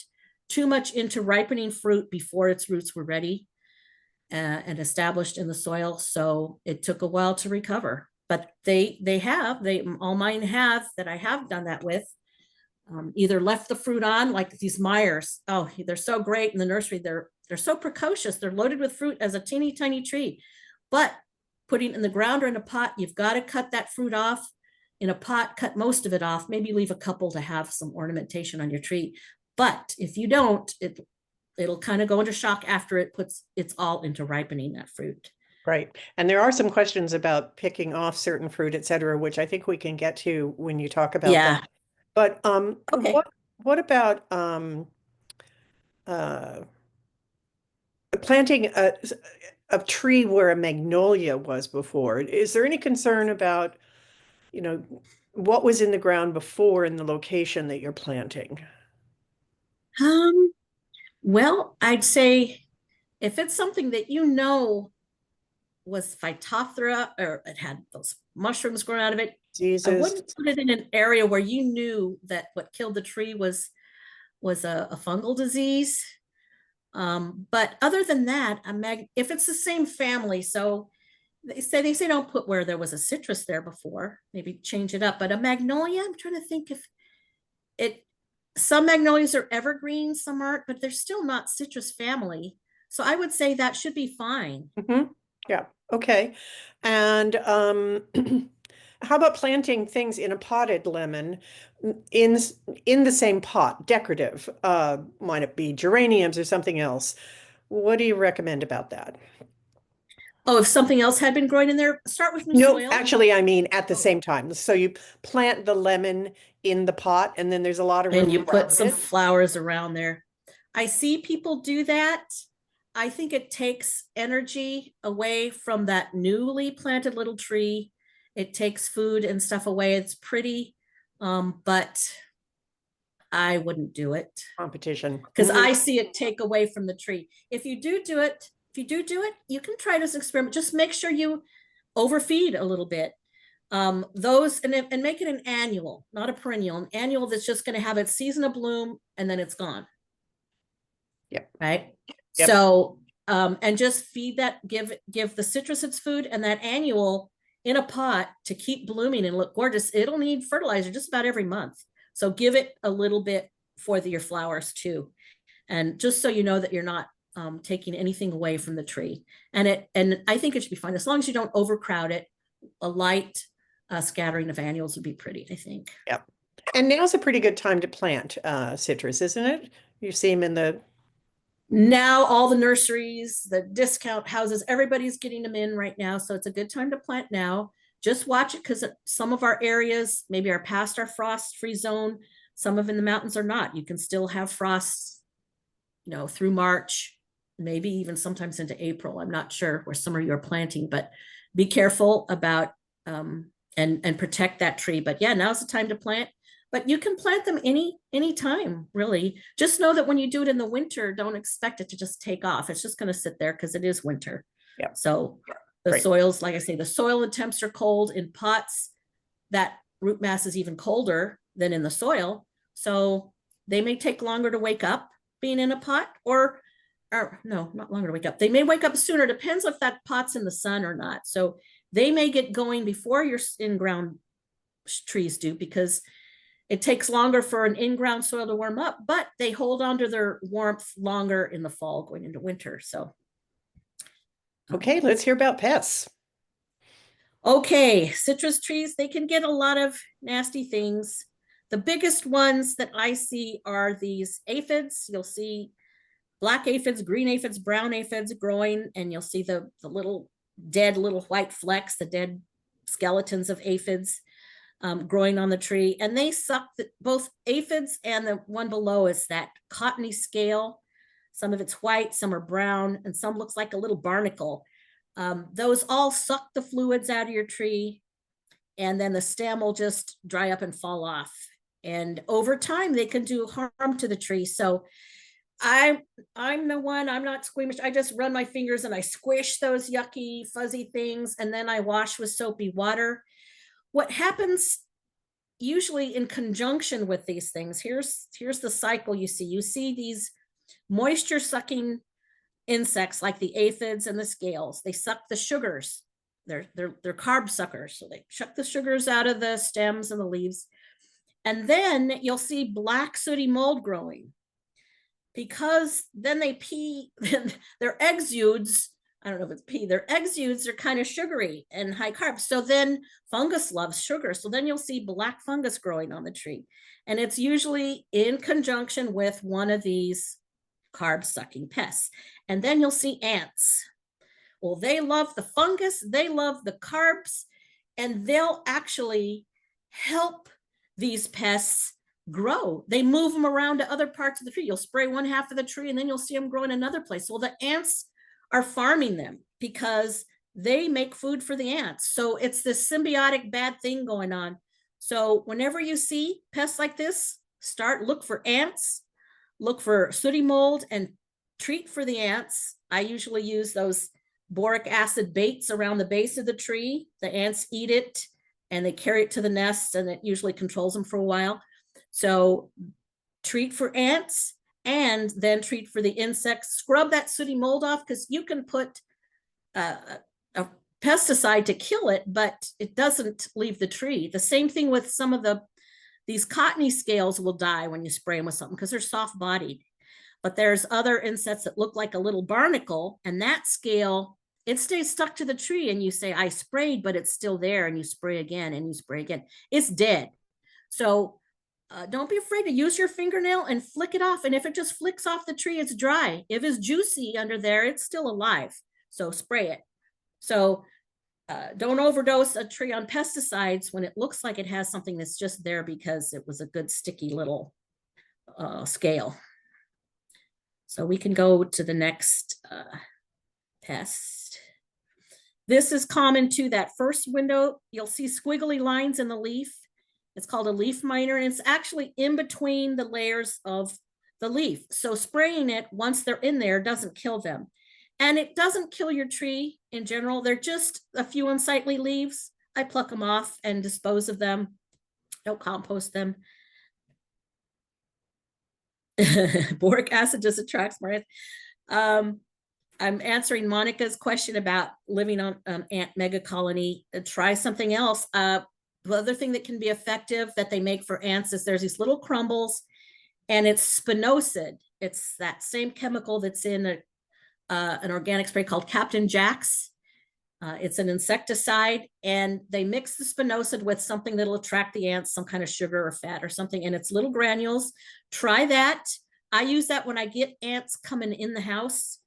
too much into ripening fruit before its roots were ready and established in the soil. So it took a while to recover, but all mine have that I have done that with. Either left the fruit on, like these Myers. Oh, they're so great in the nursery. They're so precocious. They're loaded with fruit as a teeny tiny tree. But putting it in the ground or in a pot, you've got to cut that fruit off. In a pot, cut most of it off. Maybe leave a couple to have some ornamentation on your tree. But if you don't, it'll kind of go into shock after it's all into ripening that fruit. Right. And there are some questions about picking off certain fruit, et cetera, which I think we can get to when you talk about them. But okay. what about planting a tree where a magnolia was before? Is there any concern about, what was in the ground before in the location that you're planting? Well, I'd say if it's something that was Phytophthora or it had those mushrooms growing out of it, Jesus. I wouldn't put it in an area where you knew that what killed the tree was a fungal disease. But other than that, if it's the same family, so they say don't put where there was a citrus there before, maybe change it up. But a magnolia, I'm trying to think if some magnolias are evergreen, some aren't, but they're still not citrus family. So I would say that should be fine. Mm-hmm. Yeah. Okay. And how about planting things in a potted lemon in the same pot, decorative? Might it be geraniums or something else? What do you recommend about that? Oh, if something else had been growing in there, start with new No, soil. actually, I mean at the same time. So you plant the lemon in the pot, and then there's a lot of room And you put some it. flowers around there. I see people do that. I think it takes energy away from that newly planted little tree. It takes food and stuff away. It's pretty, but I wouldn't do it. Competition. Because I see it take away from the tree. If you do do it, you can try this experiment. Just make sure you overfeed a little bit. Those and make it an annual, not a perennial, an annual that's just going to have its season of bloom and then it's gone. Yep. Right. Yep. So and just feed that, give the citrus its food, and that annual in a pot to keep blooming and look gorgeous. It'll need fertilizer just about every month. So give it a little bit for your flowers too. And just so you know that you're not taking anything away from the tree. And I think it should be fine as long as you don't overcrowd it. A light scattering of annuals would be pretty, I think. Yep. And now's a pretty good time to plant citrus, isn't it? You see them in the Now all the nurseries, the discount houses, everybody's getting them in right now. So it's a good time to plant now. Just watch it because some of our areas maybe are past our frost-free zone. Some of in the mountains are not. You can still have frosts, through March, maybe even sometimes into April. I'm not sure where some of you are planting, but be careful about and protect that tree. But yeah, now's the time to plant. But you can plant them any time, really. Just know that when you do it in the winter, don't expect it to just take off. It's just going to sit there because it is winter. Yeah. So the Great. soils, like I say, the soil and temps are cold. In pots, that root mass is even colder than in the soil. So they may take longer to wake up being in a pot, or no, not longer to wake up. They may wake up sooner. Depends if that pot's in the sun or not. So they may get going before your in-ground trees do, because it takes longer for an in-ground soil to warm up, but they hold on to their warmth longer in the fall going into winter. So. Okay, let's hear about pests. Okay, citrus trees, they can get a lot of nasty things. The biggest ones that I see are these aphids. You'll see black aphids, green aphids, brown aphids growing, and you'll see the little dead little white flecks, the dead skeletons of aphids growing on the tree. And they suck both aphids, and the one below is that cottony scale. Some of it's white, some are brown, and some looks like a little barnacle. Those all suck the fluids out of your tree, and then the stem will just dry up and fall off. And over time, they can do harm to the tree. So I'm the one, I'm not squeamish. I just run my fingers and I squish those yucky, fuzzy things, and then I wash with soapy water. What happens usually in conjunction with these things, here's the cycle you see. You see these moisture sucking insects like the aphids and the scales. They suck the sugars. They're carb suckers. So they suck the sugars out of the stems and the leaves. And then you'll see black sooty mold growing, because then they pee, their exudes, I don't know if it's pee, their exudes are kind of sugary and high carbs. So then fungus loves sugar. So then you'll see black fungus growing on the tree. And it's usually in conjunction with one of these carb sucking pests. And then you'll see ants. Well, they love the fungus, they love the carbs, and they'll actually help these pests grow. They move them around to other parts of the tree. You'll spray one half of the tree and then you'll see them grow in another place. Well, the ants are farming them because they make food for the ants. So it's this symbiotic bad thing going on. So whenever you see pests like this, look for ants, look for sooty mold, and treat for the ants. I usually use those boric acid baits around the base of the tree. The ants eat it and they carry it to the nest, and it usually controls them for a while. So treat for ants and then treat for the insects. Scrub that sooty mold off, because you can put a pesticide to kill it, but it doesn't leave the tree. The same thing with some of these cottony scales will die when you spray them with something because they're soft bodied. But there's other insects that look like a little barnacle, and that scale, it stays stuck to the tree, and you say, I sprayed, but it's still there, and you spray again and you spray again. It's dead. So don't be afraid to use your fingernail and flick it off. And if it just flicks off the tree, it's dry. If it's juicy under there, it's still alive. So spray it. So don't overdose a tree on pesticides when it looks like it has something that's just there because it was a good sticky little scale. So we can go to the next pest. This is common to that first window. You'll see squiggly lines in the leaf. It's called a leaf miner, and it's actually in between the layers of the leaf. So spraying it once they're in there doesn't kill them. And it doesn't kill your tree in general. They're just a few unsightly leaves. I pluck them off and dispose of them. Don't compost them. Boric acid just attracts more. I'm answering Monica's question about living on ant mega colony. Try something else. The other thing that can be effective that they make for ants is there's these little crumbles, and it's spinosad. It's that same chemical that's in an organic spray called Captain Jack's. It's an insecticide, and they mix the spinosad with something that'll attract the ants, some kind of sugar or fat or something, and it's little granules. Try that. I use that when I get ants coming in the house.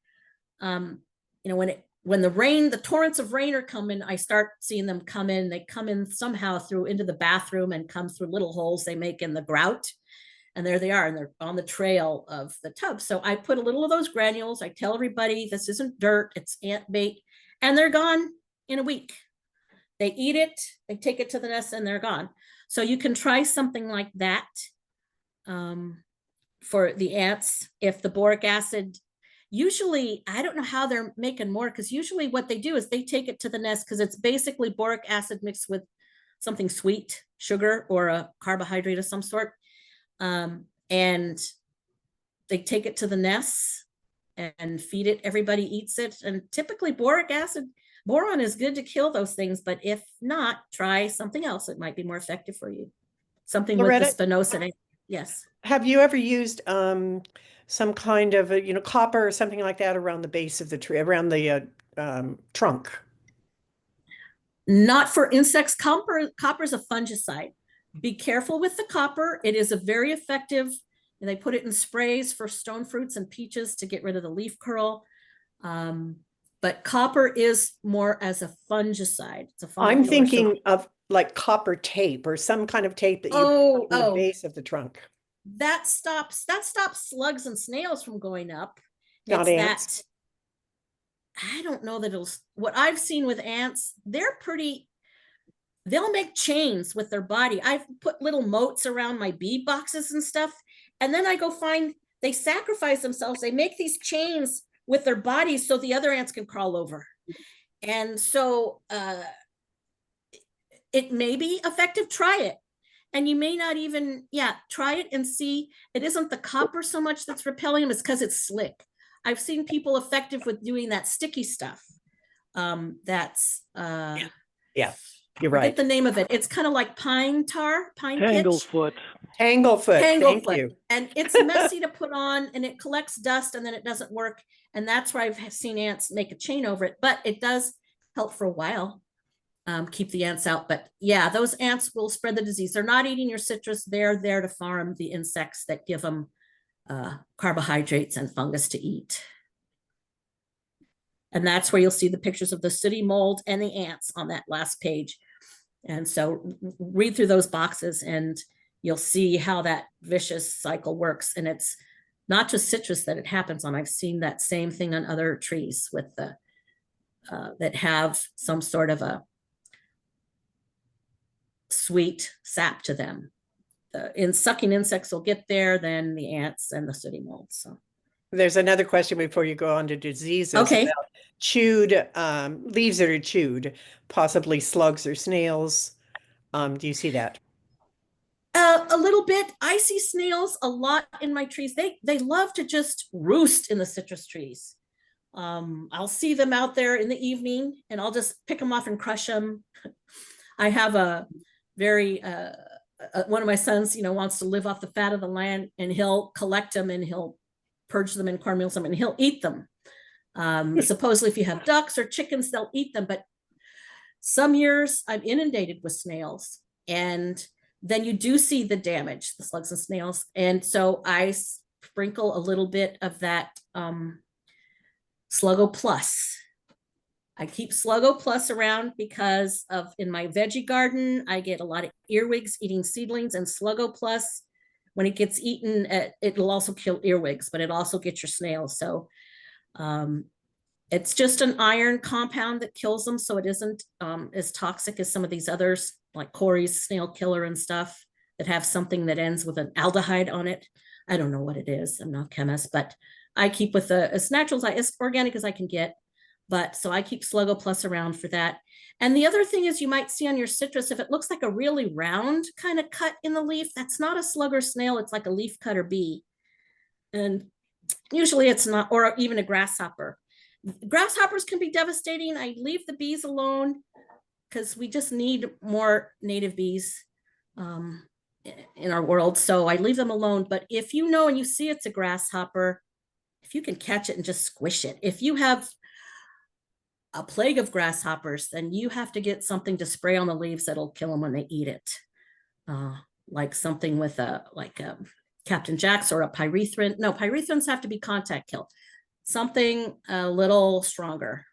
When the torrents of rain are coming, I start seeing them come in. They come in somehow through into the bathroom and come through little holes they make in the grout. And there they are, and they're on the trail of the tub. So I put a little of those granules. I tell everybody this isn't dirt, it's ant bait, and they're gone in a week. They eat it, they take it to the nest, and they're gone. So you can try something like that for the ants. If the boric acid, usually, I don't know how they're making more, because usually what they do is they take it to the nest, because it's basically boric acid mixed with something sweet, sugar, or a carbohydrate of some sort. And they take it to the nests and feed it. Everybody eats it. And typically boric acid, boron is good to kill those things, but if not, try something else. It might be more effective for you. Something Loretta, with the spinosad. Yes. have you ever used some kind of copper or something like that around the base of the tree, around the trunk? Not for insects. Copper is a fungicide. Be careful with the copper. It is a very effective, and they put it in sprays for stone fruits and peaches to get rid of the leaf curl. But copper is more as a fungicide. It's a fungal I'm killer. thinking of like copper tape or some kind of tape that you put on the base of the trunk. That stops slugs and snails from going up. Not it's ants. That I don't know that what I've seen with ants, they'll make chains with their body. I've put little moats around my bee boxes and stuff. And then I go find, they sacrifice themselves. They make these chains with their bodies so the other ants can crawl over. And so it may be effective. Try it. And you may not even, try it and see. It isn't the copper so much that's repelling them, it's because it's slick. I've seen people effective with doing that sticky stuff. That's Yeah, you're right. Get the name of it. It's kind of like pine tar, pine Tanglefoot. Tanglefoot. Thank you. And it's messy to put on, and it collects dust, and then it doesn't work. And that's where I've seen ants make a chain over it, but it does help for a while. Keep the ants out. But yeah, those ants will spread the disease. They're not eating your citrus. They're there to farm the insects that give them carbohydrates and fungus to eat. And that's where you'll see the pictures of the sooty mold and the ants on that last page. And so read through those boxes and you'll see how that vicious cycle works. And it's not just citrus that it happens on. I've seen that same thing on other trees with the that have some sort of a sweet sap to them. The sucking insects will get there, then the ants and the sooty mold. So there's another question before you go on to diseases. Okay. About chewed leaves that are chewed, possibly slugs or snails. Do you see that? A little bit. I see snails a lot in my trees. They love to just roost in the citrus trees. I'll see them out there in the evening, and I'll just pick them off and crush them. I have a very one of my sons, wants to live off the fat of the land, and he'll collect them and he'll purge them in cornmeal and he'll eat them. Supposedly if you have ducks or chickens, they'll eat them. But some years I'm inundated with snails, and then you do see the damage, the slugs and snails. And so I sprinkle a little bit of that Sluggo Plus. I keep Sluggo Plus around because in my veggie garden, I get a lot of earwigs eating seedlings, and Sluggo Plus, when it gets eaten, it'll also kill earwigs, but it also gets your snails. So it's just an iron compound that kills them. So it isn't as toxic as some of these others, like Corey's snail killer and stuff, that have something that ends with an aldehyde on it. I don't know what it is. I'm not a chemist, but I keep with as natural, as organic as I can get. But so I keep Sluggo Plus around for that. And the other thing is, you might see on your citrus, if it looks like a really round kind of cut in the leaf, that's not a slug or snail. It's like a leaf cutter bee. And usually it's not, or even a grasshopper. Grasshoppers can be devastating. I leave the bees alone because we just need more native bees in our world. So I leave them alone. But if you know and you see it's a grasshopper, if you can catch it and just squish it. If you have a plague of grasshoppers, then you have to get something to spray on the leaves that'll kill them when they eat it. Like something with a Captain Jack's or a pyrethrin. No, pyrethrins have to be contact kill. Something a little stronger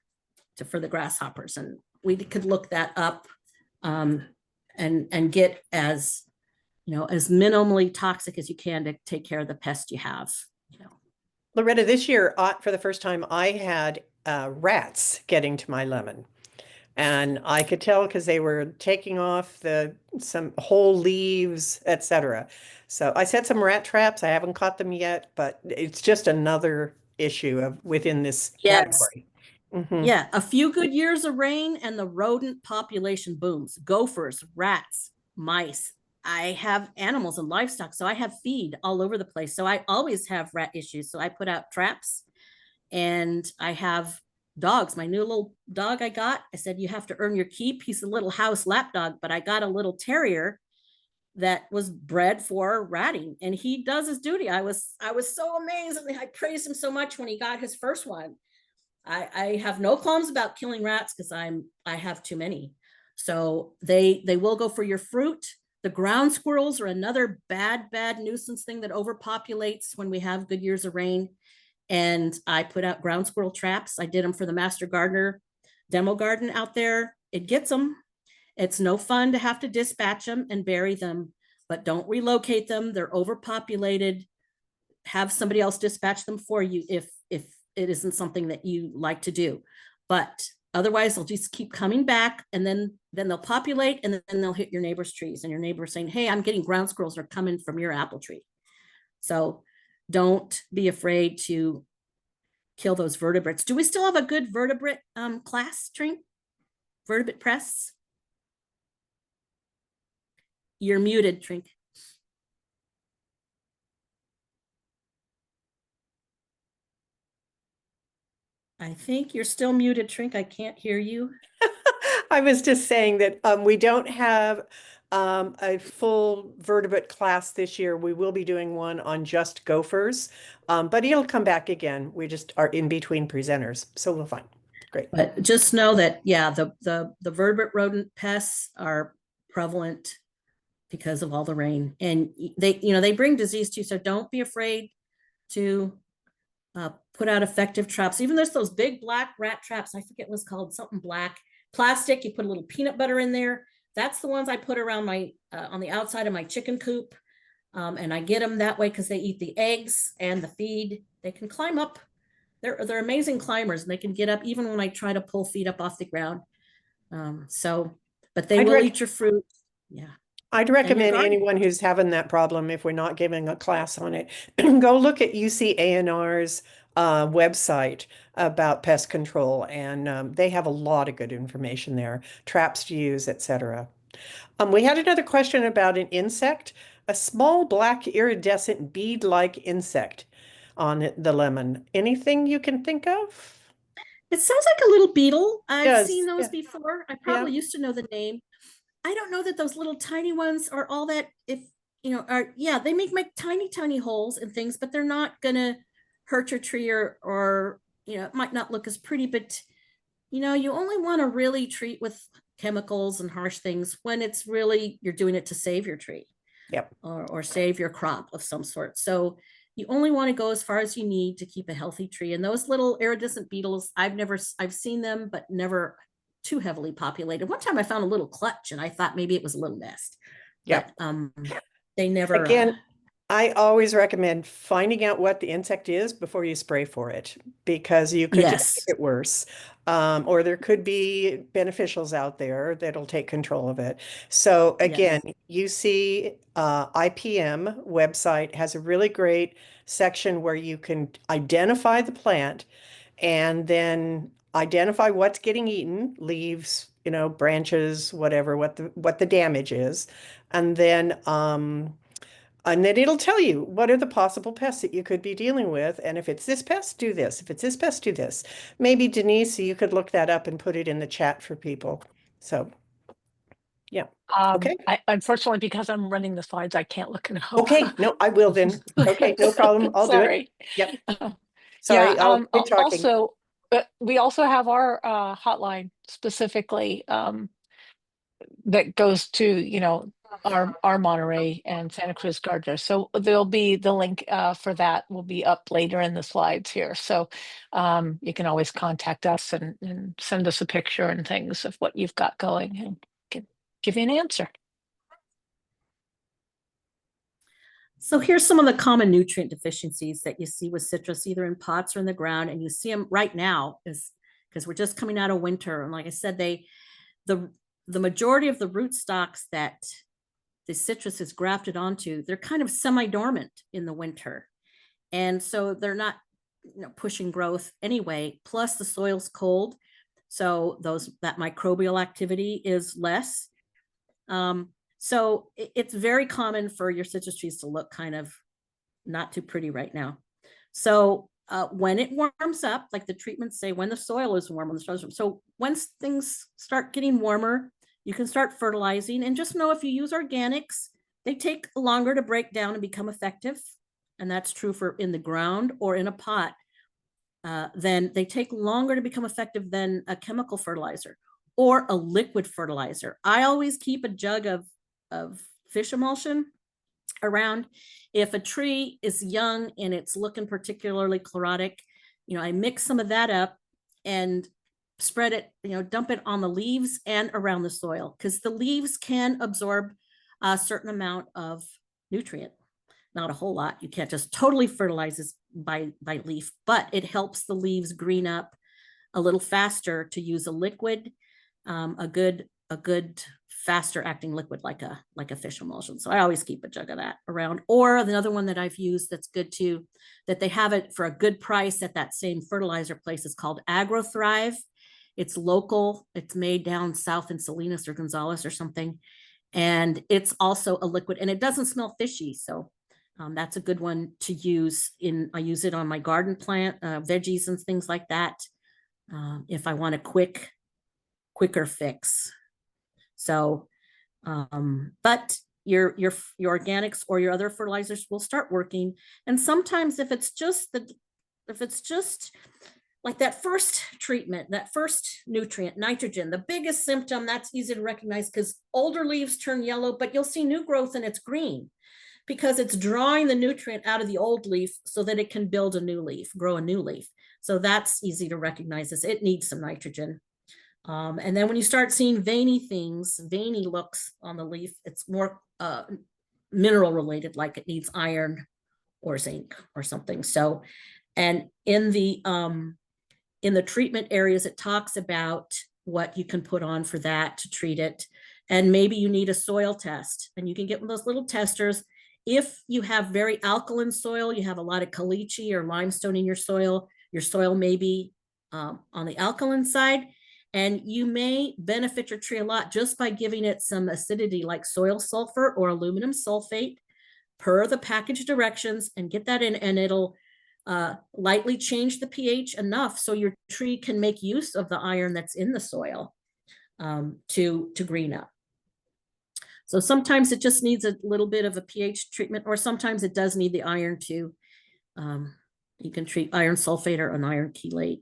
for the grasshoppers, and we could look that up and get as as minimally toxic as you can to take care of the pest you have. Loretta, this year, for the first time, I had rats getting to my lemon. And I could tell because they were taking off some whole leaves, etc. So I set some rat traps. I haven't caught them yet, but it's just another issue within this category. Yeah, a few good years of rain and the rodent population booms. Gophers, rats, mice. I have animals and livestock, so I have feed all over the place. So I always have rat issues. So I put out traps, and I have dogs. My new little dog I got, I said, you have to earn your keep. He's a little house lap dog, but I got a little terrier that was bred for ratting, and he does his duty. I was so amazed. I praised him so much when he got his first one. I have no qualms about killing rats because I have too many. So they will go for your fruit. The ground squirrels are another bad nuisance thing that overpopulates when we have good years of rain. And I put out ground squirrel traps. I did them for the Master Gardener demo garden out there. It gets them. It's no fun to have to dispatch them and bury them, but don't relocate them. They're overpopulated. Have somebody else dispatch them for you if it isn't something that you like to do. But otherwise, they'll just keep coming back, and then they'll populate, and then they'll hit your neighbor's trees, and your neighbor's saying, hey, I'm getting ground squirrels that are coming from your apple tree. So don't be afraid to kill those vertebrates. Do we still have a good vertebrate class, Trink? Vertebrate press? You're muted, Trink. I think you're still muted, Trink. I can't hear you. I was just saying that we don't have a full vertebrate class this year. We will be doing one on just gophers, but it'll come back again. We just are in between presenters, so we'll find. Great. But just know that, yeah, the vertebrate rodent pests are prevalent because of all the rain, and they bring disease too. So don't be afraid to put out effective traps. Even there's those big black rat traps. I forget what's called, something black plastic. You put a little peanut butter in there. That's the ones I put around my on the outside of my chicken coop, and I get them that way because they eat the eggs and the feed. They can climb up. They're amazing climbers, and they can get up even when I try to pull feed up off the ground. But they will eat your fruit. Yeah. I'd recommend anyone who's having that problem, if we're not giving a class on it, go look at UCANR's website about pest control, and they have a lot of good information there, traps to use, etc. We had another question about an insect, a small black iridescent bead-like insect on the lemon. Anything you can think of? It sounds like a little beetle. I've seen those yeah. before. I probably used to know the name. I don't know that those little tiny ones are all that, if they make tiny holes and things, but they're not gonna hurt your tree or it might not look as pretty, but you only want to really treat with chemicals and harsh things when it's really you're doing it to save your tree. Yep. Or save your crop of some sort. So you only want to go as far as you need to keep a healthy tree. And those little iridescent beetles, I've seen them, but never too heavily populated. One time I found a little clutch and I thought maybe it was a little nest. Yeah. They never. Again, I always recommend finding out what the insect is before you spray for it, because you could just make it worse. Or there could be beneficials out there that'll take control of it. So again, UC IPM website has a really great section where you can identify the plant and then identify what's getting eaten, leaves, branches, whatever, what the damage is. And then it'll tell you what are the possible pests that you could be dealing with. And if it's this pest, do this. If it's this pest, do this. Maybe Denise, you could look that up and put it in the chat for people. So, yeah. Okay. Unfortunately, because I'm running the slides, I can't look it up. Okay. No, I will then. Okay. No problem. I'll do it. Yep. Sorry. I'll be talking. Also, But we also have our hotline specifically that goes to, our Monterey and Santa Cruz gardeners. So there'll be the link for that will be up later in the slides here. So you can always contact us and send us a picture and things of what you've got going and can give you an answer. So here's some of the common nutrient deficiencies that you see with citrus, either in pots or in the ground, and you see them right now is because we're just coming out of winter. And like I said, the majority of the rootstocks that the citrus is grafted onto, they're kind of semi-dormant in the winter. And so they're not pushing growth anyway. Plus the soil's cold. So that microbial activity is less. So it's very common for your citrus trees to look kind of not too pretty right now. So when it warms up, like the treatments say, when the soil is warm, so once things start getting warmer, you can start fertilizing. And just know if you use organics, they take longer to break down and become effective. And that's true for in the ground or in a pot. Then they take longer to become effective than a chemical fertilizer or a liquid fertilizer. I always keep a jug of fish emulsion around. If a tree is young and it's looking particularly chlorotic, I mix some of that up and spread it, dump it on the leaves and around the soil, because the leaves can absorb a certain amount of nutrient. Not a whole lot. You can't just totally fertilize this by leaf, but it helps the leaves green up a little faster to use a liquid, a good faster acting liquid like a fish emulsion. So I always keep a jug of that around. Or another one that I've used that's good too, that they have it for a good price at that same fertilizer place, is called AgroThrive. It's local. It's made down south in Salinas or Gonzales or something. And it's also a liquid, and it doesn't smell fishy. So that's a good one to use. I use it on my garden plant, veggies and things like that. If I want a quicker fix. So, but your organics or your other fertilizers will start working. And sometimes if it's just like that first treatment, that first nutrient, nitrogen, the biggest symptom, that's easy to recognize because older leaves turn yellow, but you'll see new growth and it's green because it's drawing the nutrient out of the old leaf so that it can build a new leaf, grow a new leaf. So that's easy to recognize as it needs some nitrogen. And then when you start seeing veiny looks on the leaf, it's more mineral related, like it needs iron or zinc or something. So, and in the treatment areas, it talks about what you can put on for that to treat it. And maybe you need a soil test, and you can get one of those little testers. If you have very alkaline soil, you have a lot of caliche or limestone in your soil may be on the alkaline side, and you may benefit your tree a lot just by giving it some acidity like soil sulfur or aluminum sulfate per the package directions, and get that in, and it'll lightly change the pH enough so your tree can make use of the iron that's in the soil to green up. So sometimes it just needs a little bit of a pH treatment, or sometimes it does need the iron too. You can treat iron sulfate or an iron chelate.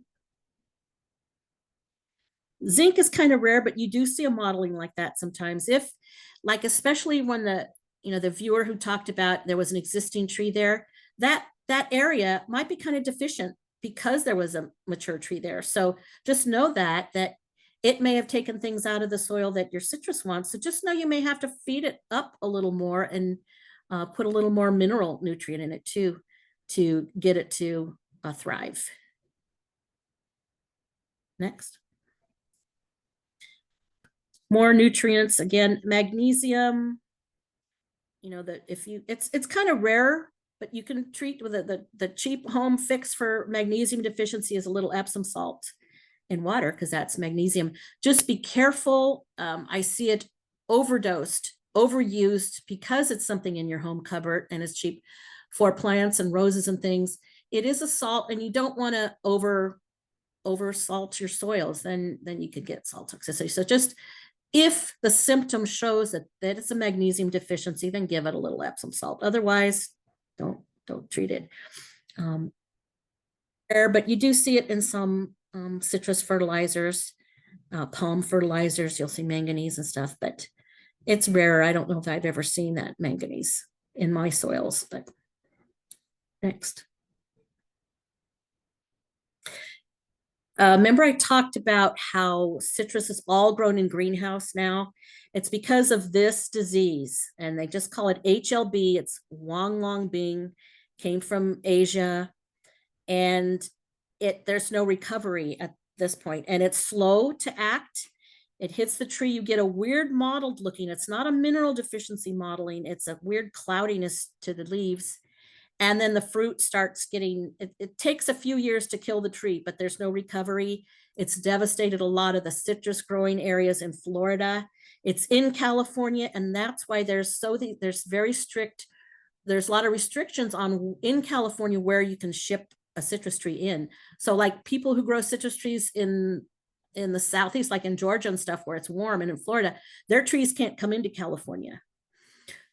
Zinc is kind of rare, but you do see a modeling like that sometimes. If, like, especially when the viewer who talked about there was an existing tree there, that area might be kind of deficient because there was a mature tree there. So just know that it may have taken things out of the soil that your citrus wants. So just know you may have to feed it up a little more and put a little more mineral nutrient in it too, to get it to thrive. Next. More nutrients, again, magnesium, it's kind of rare, but you can treat with the cheap home fix for magnesium deficiency is a little Epsom salt in water, because that's magnesium. Just be careful. I see it overdosed, overused, because it's something in your home cupboard and it's cheap for plants and roses and things. It is a salt, and you don't want to over salt your soils. Then you could get salt toxicity. So just, if the symptom shows that it's a magnesium deficiency, then give it a little Epsom salt. Otherwise, don't treat it. But you do see it in some citrus fertilizers, palm fertilizers. You'll see manganese and stuff, but it's rare. I don't know if I've ever seen that manganese in my soils, but next. Remember I talked about how citrus is all grown in greenhouse now? It's because of this disease, and they just call it HLB. It's Huang Long Bing, came from Asia, and there's no recovery at this point, and it's slow to act. It hits the tree, you get a weird mottled looking, it's not a mineral deficiency mottling, it's a weird cloudiness to the leaves. And then the fruit starts getting, it takes a few years to kill the tree, but there's no recovery. It's devastated a lot of the citrus growing areas in Florida. It's in California, and that's why there's very strict, there's a lot of restrictions on in California where you can ship a citrus tree in. So like people who grow citrus trees in the Southeast, like in Georgia and stuff where it's warm, and in Florida, their trees can't come into California.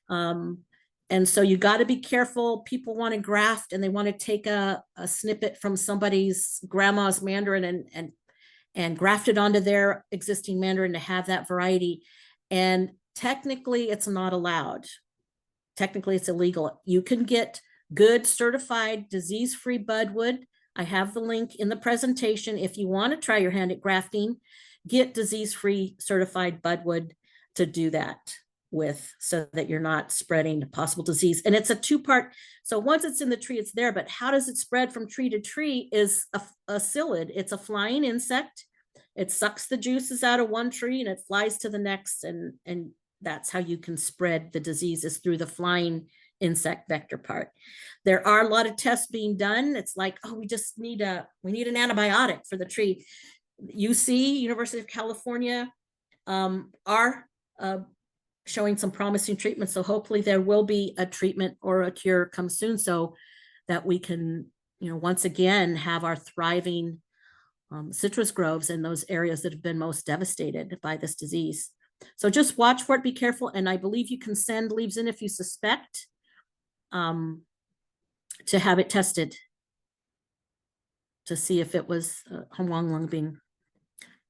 And so you got to be careful. People want to graft and they want to take a snippet from somebody's grandma's mandarin and graft it onto their existing mandarin to have that variety. And technically it's not allowed. Technically it's illegal. You can get good certified disease-free budwood. I have the link in the presentation. If you want to try your hand at grafting, get disease-free certified budwood to do that with, so that you're not spreading possible disease. And it's a two-part. So once it's in the tree, it's there, but how does it spread from tree to tree is a psyllid. It's a flying insect. It sucks the juices out of one tree and it flies to the next. And that's how you can spread the disease, is through the flying insect vector part. There are a lot of tests being done. It's like, oh, we need an antibiotic for the tree. UC, University of California, are showing some promising treatments. So hopefully there will be a treatment or a cure come soon, so that we can, once again, have our thriving citrus groves in those areas that have been most devastated by this disease. So just watch for it, be careful. And I believe you can send leaves in if you suspect, to have it tested to see if it was Huang Long Bing.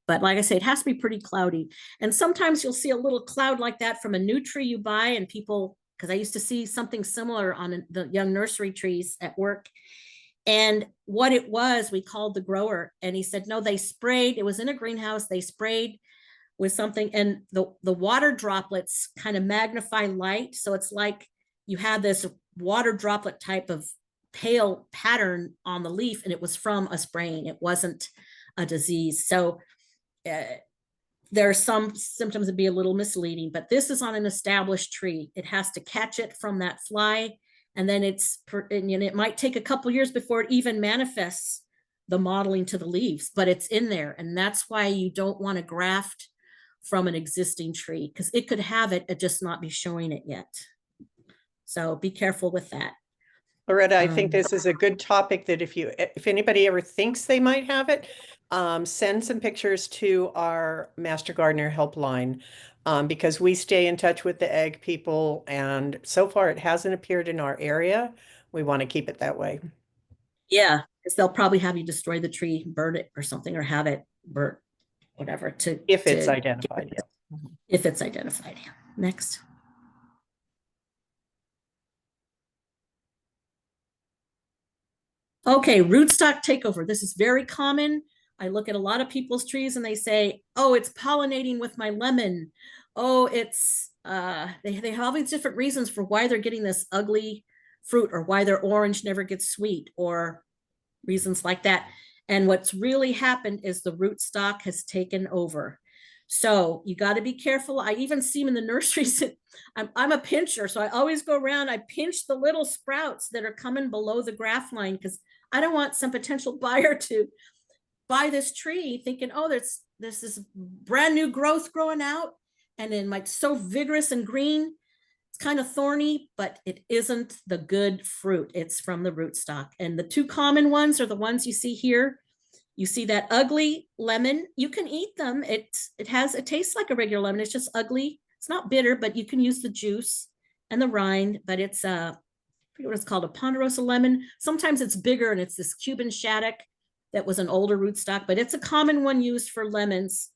But like I say, it has to be pretty cloudy. And sometimes you'll see a little cloud like that from a new tree you buy, and people, because I used to see something similar on the young nursery trees at work. And what it was, we called the grower, and he said, no, they sprayed, it was in a greenhouse, they sprayed with something, and the water droplets kind of magnify light. So it's like you had this water droplet type of pale pattern on the leaf, and it was from a spraying. It wasn't a disease. So there are some symptoms that be a little misleading, but this is on an established tree. It has to catch it from that fly, and then it might take a couple years before it even manifests the mottling to the leaves, but it's in there. And that's why you don't want to graft from an existing tree, because it could have it, just not be showing it yet. So be careful with that. Loretta, I think this is a good topic that if anybody ever thinks they might have it, send some pictures to our Master Gardener helpline, because we stay in touch with the egg people, and so far it hasn't appeared in our area. We want to keep it that way. Yeah, because they'll probably have you destroy the tree, burn it or something, or have it burnt, whatever, if it's identified. Yeah. If it's identified. Yeah. Next. Okay, rootstock takeover. This is very common. I look at a lot of people's trees and they say, oh, it's pollinating with my lemon. Oh, it's, they have all these different reasons for why they're getting this ugly fruit, or why their orange never gets sweet, or reasons like that. And what's really happened is the rootstock has taken over. So you got to be careful. I even see them in the nurseries. I'm a pincher, so I always go around. I pinch the little sprouts that are coming below the graft line, because I don't want some potential buyer to buy this tree thinking, oh, there's this brand new growth growing out, and then like so vigorous and green. It's kind of thorny, but it isn't the good fruit. It's from the rootstock. And the two common ones are the ones you see here. You see that ugly lemon. You can eat them. It tastes like a regular lemon. It's just ugly. It's not bitter, but you can use the juice and the rind. But it's I forget what it's called, a ponderosa lemon. Sometimes it's bigger and it's this Cuban shaddock. that was an older rootstock, but it's a common one used for lemons,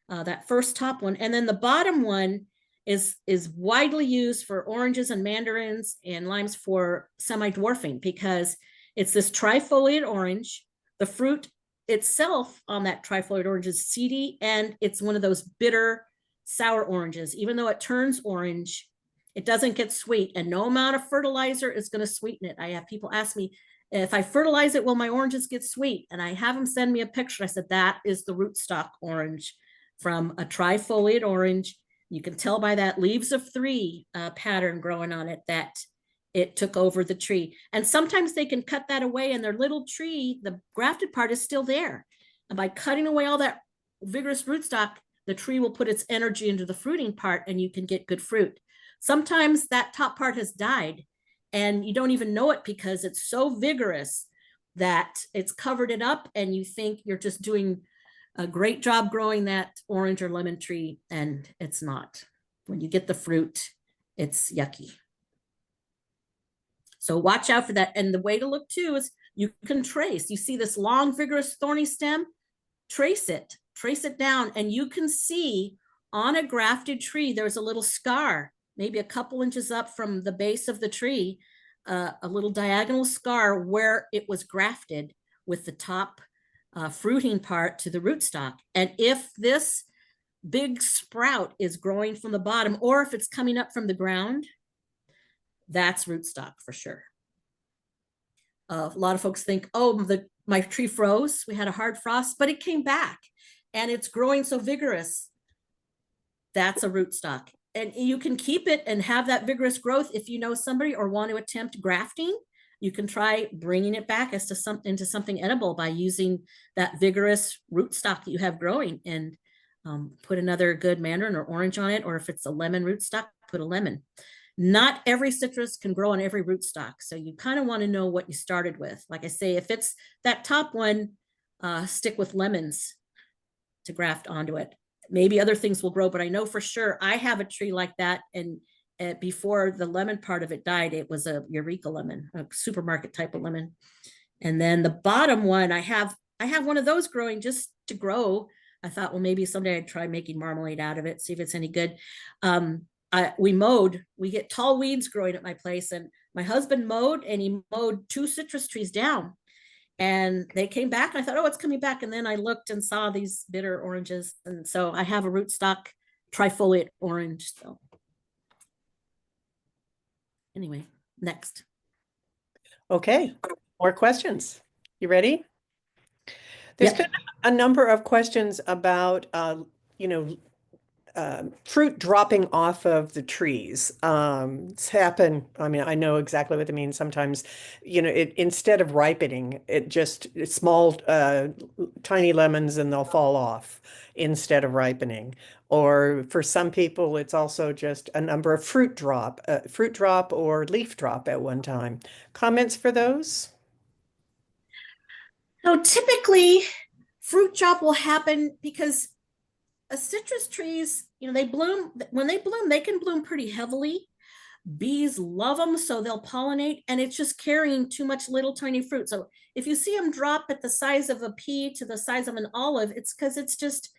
that first top one. And then the bottom one is widely used for oranges and mandarins and limes for semi-dwarfing, because it's this trifoliate orange. The fruit itself on that trifoliate orange is seedy, and it's one of those bitter, sour oranges. Even though it turns orange, it doesn't get sweet, and no amount of fertilizer is going to sweeten it. I have people ask me, if I fertilize it, will my oranges get sweet? And I have them send me a picture. I said, that is the rootstock orange from a trifoliate orange. You can tell by that leaves of three pattern growing on it that it took over the tree. And sometimes they can cut that away and their little tree, the grafted part, is still there. And by cutting away all that vigorous rootstock, the tree will put its energy into the fruiting part and you can get good fruit. Sometimes that top part has died and you don't even know it because it's so vigorous that it's covered it up and you think you're just doing a great job growing that orange or lemon tree, and it's not. When you get the fruit, it's yucky. So watch out for that. And the way to look too is you can trace. You see this long, vigorous, thorny stem? Trace it down, and you can see on a grafted tree, there's a little scar, maybe a couple inches up from the base of the tree, a little diagonal scar where it was grafted with the top fruiting part to the rootstock. And if this big sprout is growing from the bottom, or if it's coming up from the ground, that's rootstock for sure. A lot of folks think, oh, my tree froze. We had a hard frost, but it came back and it's growing so vigorous. That's a rootstock. And you can keep it and have that vigorous growth. If you know somebody or want to attempt grafting, you can try bringing it back into something edible by using that vigorous rootstock that you have growing, and put another good mandarin or orange on it. Or if it's a lemon rootstock, put a lemon. Not every citrus can grow on every rootstock. So you kind of want to know what you started with. Like I say, if it's that top one, stick with lemons to graft onto it. Maybe other things will grow, but I know for sure I have a tree like that. And before the lemon part of it died, it was a Eureka lemon, a supermarket type of lemon. And then the bottom one, I have one of those growing just to grow. I thought, well, maybe someday I'd try making marmalade out of it, see if it's any good. We get tall weeds growing at my place, and my husband mowed, and he mowed 2 citrus trees down, and they came back, and I thought, oh, it's coming back. And then I looked and saw these bitter oranges. And so I have a rootstock trifoliate orange. So anyway, next. Okay, more questions. You ready? There's been a number of questions about, fruit dropping off of the trees. It's happened. I mean, I know exactly what it means. Sometimes, it instead of ripening, it's small, tiny lemons, and they'll fall off instead of ripening. Or for some people, it's also just a number of fruit drop or leaf drop at one time. Comments for those? So typically, fruit drop will happen because citrus trees, they bloom. When they bloom, they can bloom pretty heavily. Bees love them, so they'll pollinate, and it's just carrying too much little tiny fruit. So if you see them drop at the size of a pea to the size of an olive, it's because it's just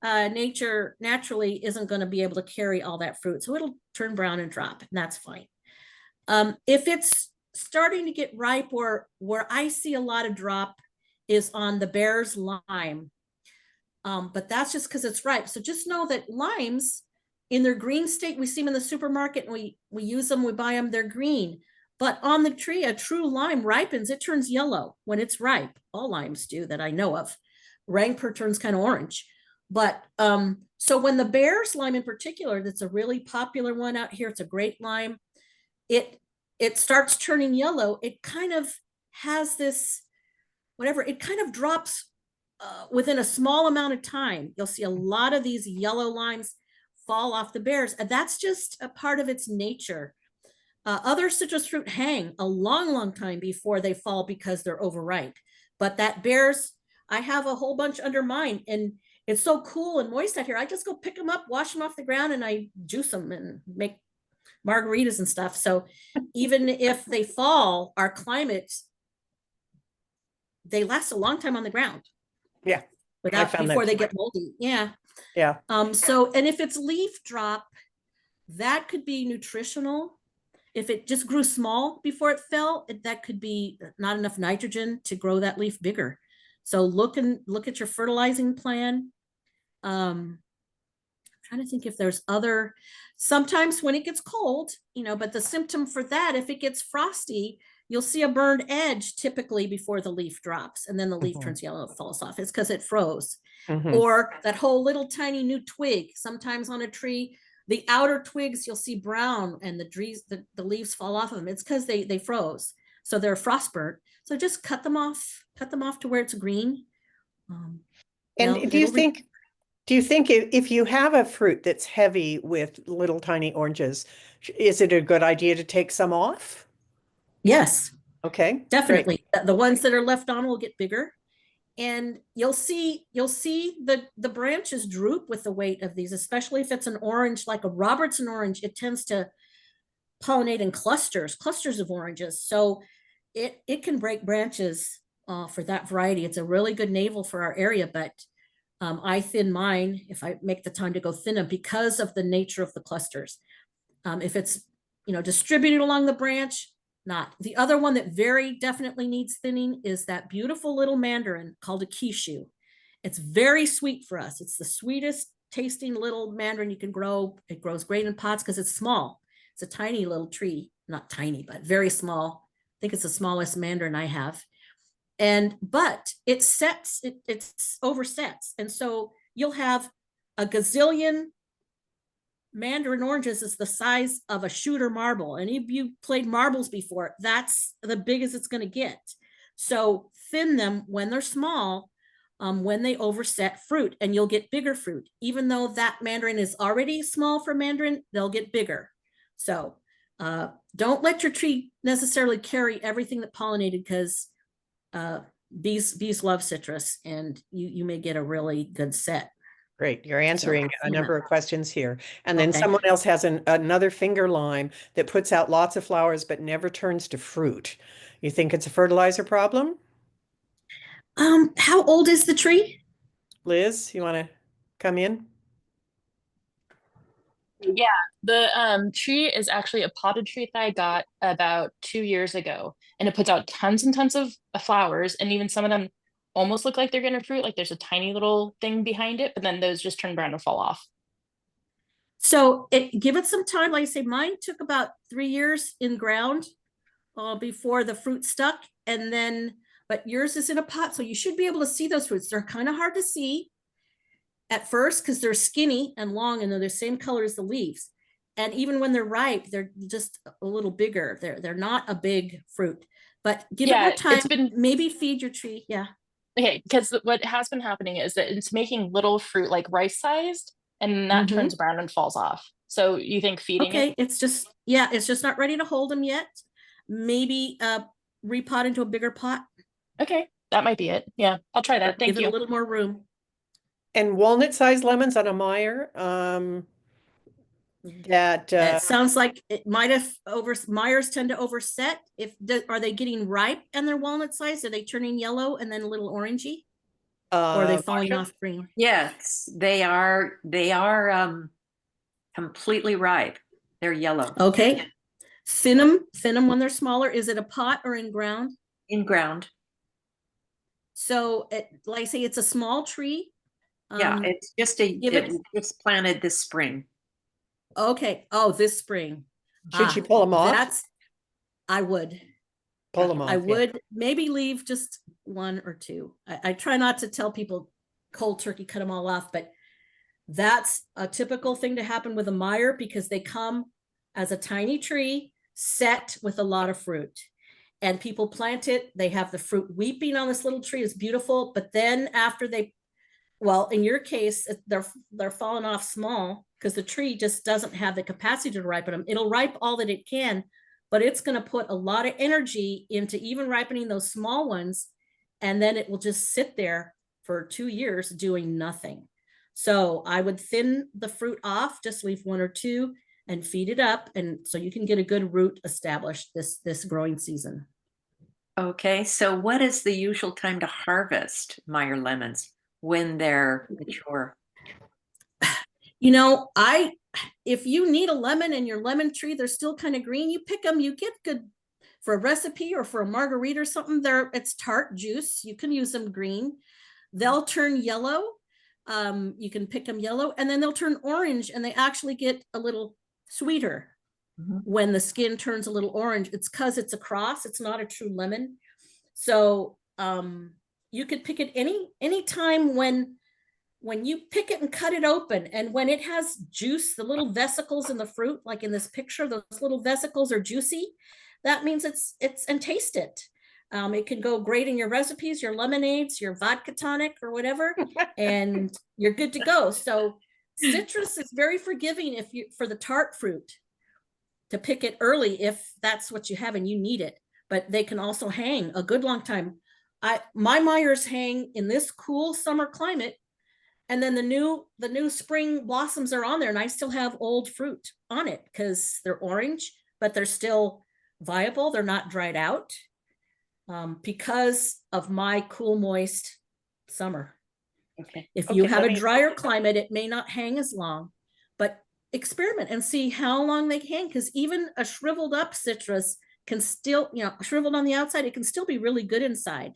nature naturally isn't going to be able to carry all that fruit. So it'll turn brown and drop, and that's fine. If it's starting to get ripe, or where I see a lot of drop is on the bear's lime. But that's just because it's ripe. So just know that limes in their green state, we see them in the supermarket, and we use them, we buy them, they're green. But on the tree, a true lime ripens, it turns yellow when it's ripe. All limes do that I know of. Rangpur turns kind of orange. But so when the bear's lime in particular, that's a really popular one out here, it's a great lime, it starts turning yellow. It kind of has this, whatever, it kind of drops within a small amount of time. You'll see a lot of these yellow limes fall off the bears, and that's just a part of its nature. Other citrus fruit hang a long time before they fall because they're overripe. But that bears, I have a whole bunch under mine, and it's so cool and moist out here. I just go pick them up, wash them off the ground, and I juice them and make margaritas and stuff. So even if they fall, our climate they last a long time on the ground. Yeah. Before they get moldy. Yeah. Yeah. So, and if it's leaf drop, that could be nutritional. If it just grew small before it fell, that could be not enough nitrogen to grow that leaf bigger. So look at your fertilizing plan. I'm trying to think if there's other, sometimes when it gets cold, but the symptom for that, if it gets frosty, you'll see a burned edge typically before the leaf drops, and then the leaf turns yellow, it falls off. It's because it froze. Or that whole little tiny new twig, sometimes on a tree, the outer twigs you'll see brown, and the leaves fall off of them. It's because they froze, so they're frostburnt. So just cut them off to where it's green. And do you think if you have a fruit that's heavy with little tiny oranges, is it a good idea to take some off? Yes. Okay. Definitely. Great. The ones that are left on will get bigger. And you'll see the branches droop with the weight of these, especially if it's an orange, like a Robertson orange. It tends to pollinate in clusters of oranges. So it can break branches for that variety. It's a really good navel for our area, but I thin mine if I make the time to go thin them because of the nature of the clusters. If it's distributed along the branch, not. The other one that very definitely needs thinning is that beautiful little mandarin called a kishu. It's very sweet for us. It's the sweetest tasting little mandarin you can grow. It grows great in pots because it's small. It's a tiny little tree, not tiny, but very small. I think it's the smallest mandarin I have. But it oversets. And so you'll have a gazillion mandarin oranges is the size of a shooter marble. Any of you played marbles before, that's the biggest it's going to get. So thin them when they're small, when they overset fruit, and you'll get bigger fruit. Even though that mandarin is already small for mandarin, they'll get bigger. So don't let your tree necessarily carry everything that pollinated, because bees love citrus, and you may get a really good set. Great. You're answering a number of questions here. And then someone else has another finger lime that puts out lots of flowers but never turns to fruit. You think it's a fertilizer problem? How old is the tree? Liz, you want to come in? Yeah, the tree is actually a potted tree that I got about 2 years ago, and it puts out tons and tons of flowers, and even some of them almost look like they're gonna fruit, like there's a tiny little thing behind it, but then those just turn brown and fall off. So give it some time. Like I say, mine took about 3 years in ground before the fruit stuck, and then but yours is in a pot, so you should be able to see those fruits. They're kind of hard to see at first because they're skinny and long, and they're the same color as the leaves. And even when they're ripe, they're just a little bigger. They're not a big fruit, but give it more time. Maybe feed your tree. Yeah. Okay, because what has been happening is that it's making little fruit like rice sized, and that turns brown and falls off. So you think feeding it? It's just not ready to hold them yet. Maybe repot into a bigger pot. Okay, that might be it. Yeah, I'll try that. Thank you. Give it a little more room. And walnut-sized lemons on a Meyer. It sounds like it might have Meyers tend to overset. Are they getting ripe and they're walnut sized? Are they turning yellow and then a little orangey? Or are they falling off green? Yes, they are. They are completely ripe. They're yellow. Okay. Thin them when they're smaller. Is it a pot or in ground? In ground. So like I say, it's a small tree. Yeah, it's just it was just planted this spring. Okay. Oh, this spring. Should you pull them off? I would. Pull them off. I would maybe leave just one or two. I try not to tell people cold turkey, cut them all off, but that's a typical thing to happen with a Meyer because they come as a tiny tree set with a lot of fruit. And people plant it, they have the fruit weeping on this little tree. It's beautiful, but then after in your case, they're falling off small because the tree just doesn't have the capacity to ripen them. It'll ripe all that it can, but it's going to put a lot of energy into even ripening those small ones. And then it will just sit there for 2 years doing nothing. So I would thin the fruit off, just leave one or two and feed it up. And so you can get a good root established this growing season. Okay, so what is the usual time to harvest Meyer lemons when they're mature? You know, if you need a lemon in your lemon tree, they're still kind of green, you pick them, you get good for a recipe or for a margarita or something. It's tart juice. You can use them green. They'll turn yellow. You can pick them yellow, and then they'll turn orange, and they actually get a little sweeter when the skin turns a little orange. It's because it's a cross. It's not a true lemon. So you could pick it any time when you pick it and cut it open, and when it has juice, the little vesicles in the fruit, like in this picture, those little vesicles are juicy. That means it's and taste it. It can go great in your recipes, your lemonades, your vodka tonic, or whatever, and you're good to go. So citrus is very forgiving if you for the tart fruit to pick it early if that's what you have and you need it. But they can also hang a good long time. My Meyers hang in this cool summer climate, and then the new spring blossoms are on there, and I still have old fruit on it because they're orange, but they're still viable. They're not dried out because of my cool, moist summer. Okay. If you have let a me- drier climate, it may not hang as long, but experiment and see how long they hang, because even a shriveled up citrus can still, shriveled on the outside, it can still be really good inside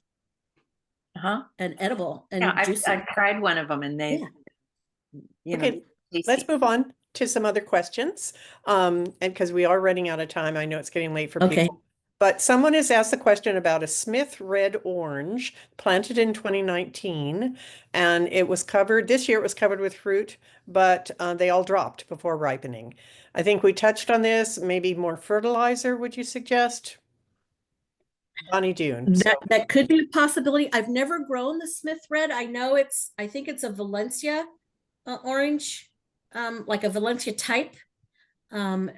Uh-huh. and edible and Yeah, juicy. I've tried one of them and they, Okay, tasty. let's move on to some other questions. And because we are running out of time, I know it's getting late for Okay. people. But someone has asked the question about a Smith red orange planted in 2019, and it was covered, this year it was covered with fruit, but they all dropped before ripening. I think we touched on this, maybe more fertilizer, would you suggest? Bonnie Dune. That could be a possibility. I've never grown the Smith red. I think it's a Valencia orange, like a Valencia type,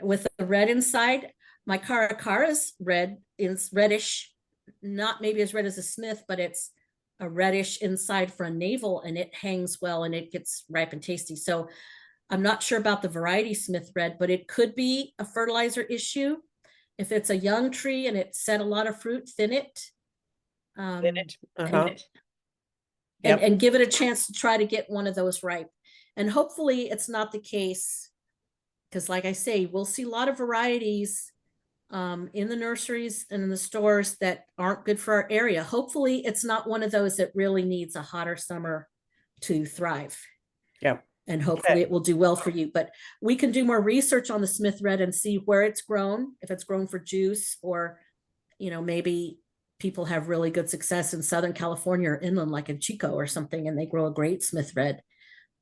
with the red inside. My Caracara is red, it's reddish, not maybe as red as a Smith, but it's a reddish inside for a navel, and it hangs well and it gets ripe and tasty. So I'm not sure about the variety Smith red, but it could be a fertilizer issue. If it's a young tree and it set a lot of fruit, thin it. In it. And give it a chance to try to get one of those ripe. And hopefully it's not the case, because like I say, we'll see a lot of varieties in the nurseries and in the stores that aren't good for our area. Hopefully it's not one of those that really needs a hotter summer to thrive. Yeah. And hopefully it will do well for you. But we can do more research on the Smith red and see where it's grown, if it's grown for juice, or maybe people have really good success in Southern California or inland, like in Chico or something, and they grow a great Smith red,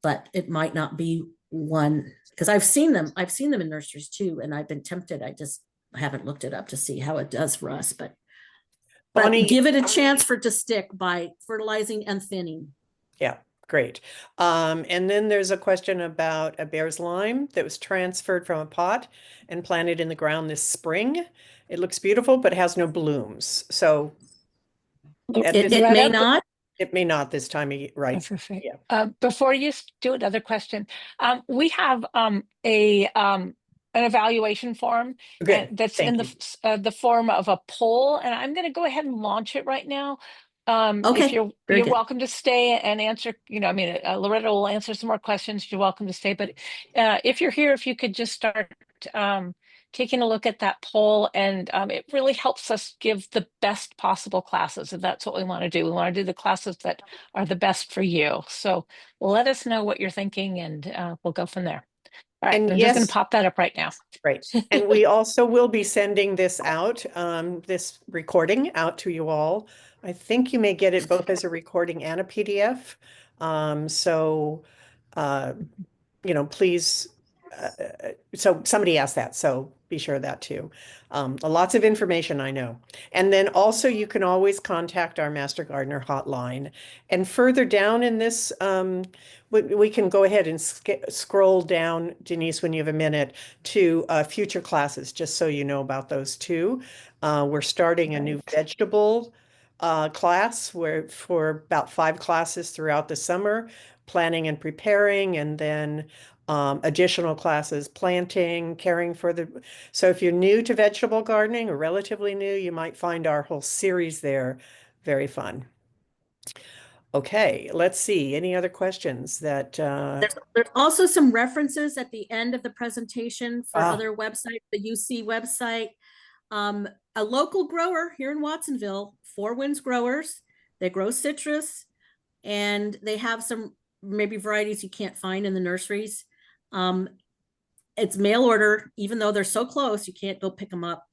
but it might not be one, because I've seen them in nurseries too, and I've been tempted. I just haven't looked it up to see how it does for us, but Bonnie, give it a chance for it to stick by fertilizing and thinning. yeah, great. And then there's a question about a bear's lime that was transferred from a pot and planted in the ground this spring. It looks beautiful, but has no blooms. So It may not. It may not this time of year, right? Perfect. Yeah. Before you do another question, we have an evaluation form Okay, that's thank in you. the form of a poll, and I'm going to go ahead and launch it right now. Okay, If you're very good. welcome to stay and answer, Loretta will answer some more questions. You're welcome to stay, but if you're here, if you could just start taking a look at that poll, and it really helps us give the best possible classes, and that's what we want to do. We want to do the classes that are the best for you. So let us know what you're thinking, and we'll go from there. All right, And I'm just going yes, to pop that up right now. Right. And we also will be sending this out, this recording out to you all. I think you may get it both as a recording and a PDF. So, please, so somebody asked that, so be sure of that too. Lots of information, I know. And then also you can always contact our Master Gardener hotline. And further down in this, we can go ahead and scroll down, Denise, when you have a minute, to future classes, just so you know about those too. We're starting a new vegetable class for about 5 classes throughout the summer, planning and preparing, and then additional classes, planting, caring for the. So if you're new to vegetable gardening or relatively new, you might find our whole series there very fun. Okay, let's see. Any other questions that There's also some references at the end of the presentation for Ah. other websites, the UC website. A local grower here in Watsonville, Four Winds Growers, they grow citrus and they have some maybe varieties you can't find in the nurseries. It's mail order, even though they're so close, you can't go pick them up.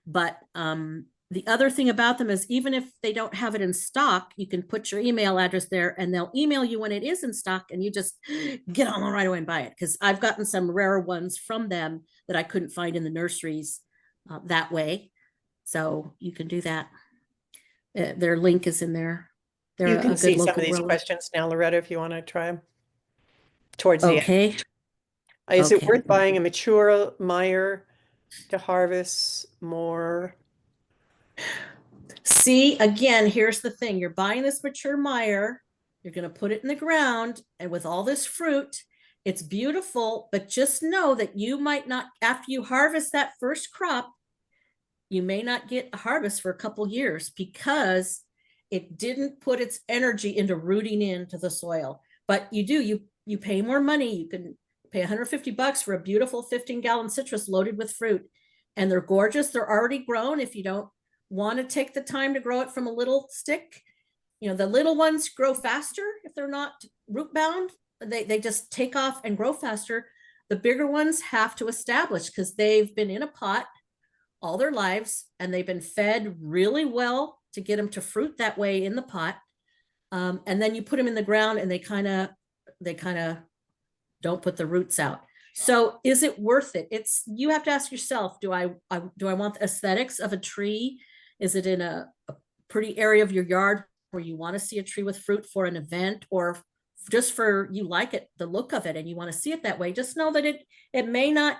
But the other thing about them is even if they don't have it in stock, you can put your email address there and they'll email you when it is in stock and you just get on right away and buy it. Because I've gotten some rare ones from them that I couldn't find in the nurseries that way. So you can do that. Their link is in there. They're you a can good see some local of these grower. questions now, Loretta, if you want to try them towards the end. Okay. Is it Okay. worth buying a mature Meyer to harvest more? See, again, here's the thing. You're buying this mature Meyer, you're going to put it in the ground, and with all this fruit, it's beautiful, but just know that you might not, after you harvest that first crop, you may not get a harvest for a couple years because it didn't put its energy into rooting into the soil. But you pay more money. You can pay 150 bucks for a beautiful 15-gallon citrus loaded with fruit, and they're gorgeous. They're already grown. If you don't want to take the time to grow it from a little stick, the little ones grow faster if they're not root bound. They just take off and grow faster. The bigger ones have to establish because they've been in a pot all their lives and they've been fed really well to get them to fruit that way in the pot. And then you put them in the ground and they kind of don't put the roots out. So is it worth it? You have to ask yourself, do I want the aesthetics of a tree? Is it in a pretty area of your yard where you want to see a tree with fruit for an event, or just for you like it, the look of it, and you want to see it that way? Just know that it may not,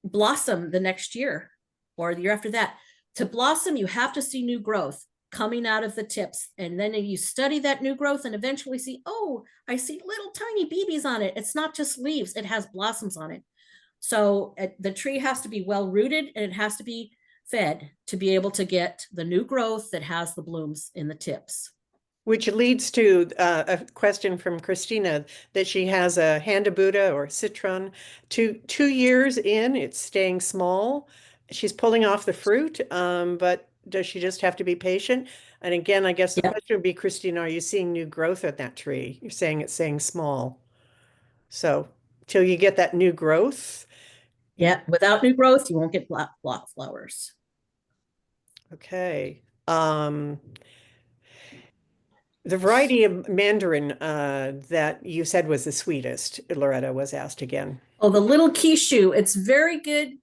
blossom the next year or the year after that. To blossom, you have to see new growth coming out of the tips. And then you study that new growth and eventually see, oh, I see little tiny BBs on it. It's not just leaves, it has blossoms on it. So the tree has to be well rooted and it has to be fed to be able to get the new growth that has the blooms in the tips. Which leads to a question from Christina that she has a Handabuda or citron. 2 years in, it's staying small. She's pulling off the fruit, but does she just have to be patient? And again, I guess the question would be, Christina, are you seeing new growth at that tree? You're saying it's staying small. So till you get that new growth. Yeah, without new growth, you won't get block flowers. Okay. The variety of mandarin that you said was the sweetest, Loretta was asked again. Oh, the little quichou. It's very good.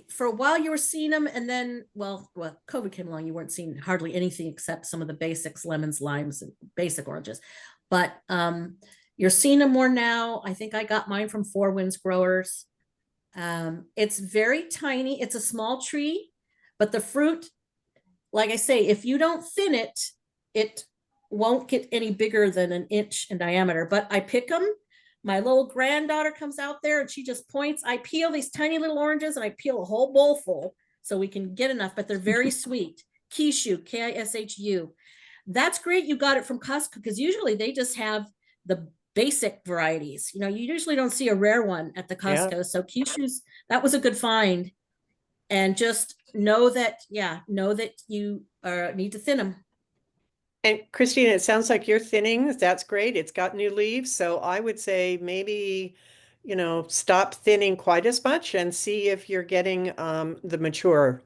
For a while you were seeing them, and then, well, COVID came along, you weren't seeing hardly anything except some of the basics, lemons, limes, and basic oranges. But you're seeing them more now. I think I got mine from Four Winds Growers. It's very tiny. It's a small tree, but the fruit, like I say, if you don't thin it, it won't get any bigger than an inch in diameter. But I pick them. My little granddaughter comes out there and she just points. I peel these tiny little oranges and I peel a whole bowl full so we can get enough, but they're very sweet. Kishu, Kishu. That's great. You got it from Costco because usually they just have the basic varieties. You usually don't see a rare one at the Costco. Yeah. So Kishu's, that was a good find. And just know that you need to thin them. And Christina, it sounds like you're thinning. That's great. It's got new leaves. So I would say maybe, stop thinning quite as much and see if you're getting the mature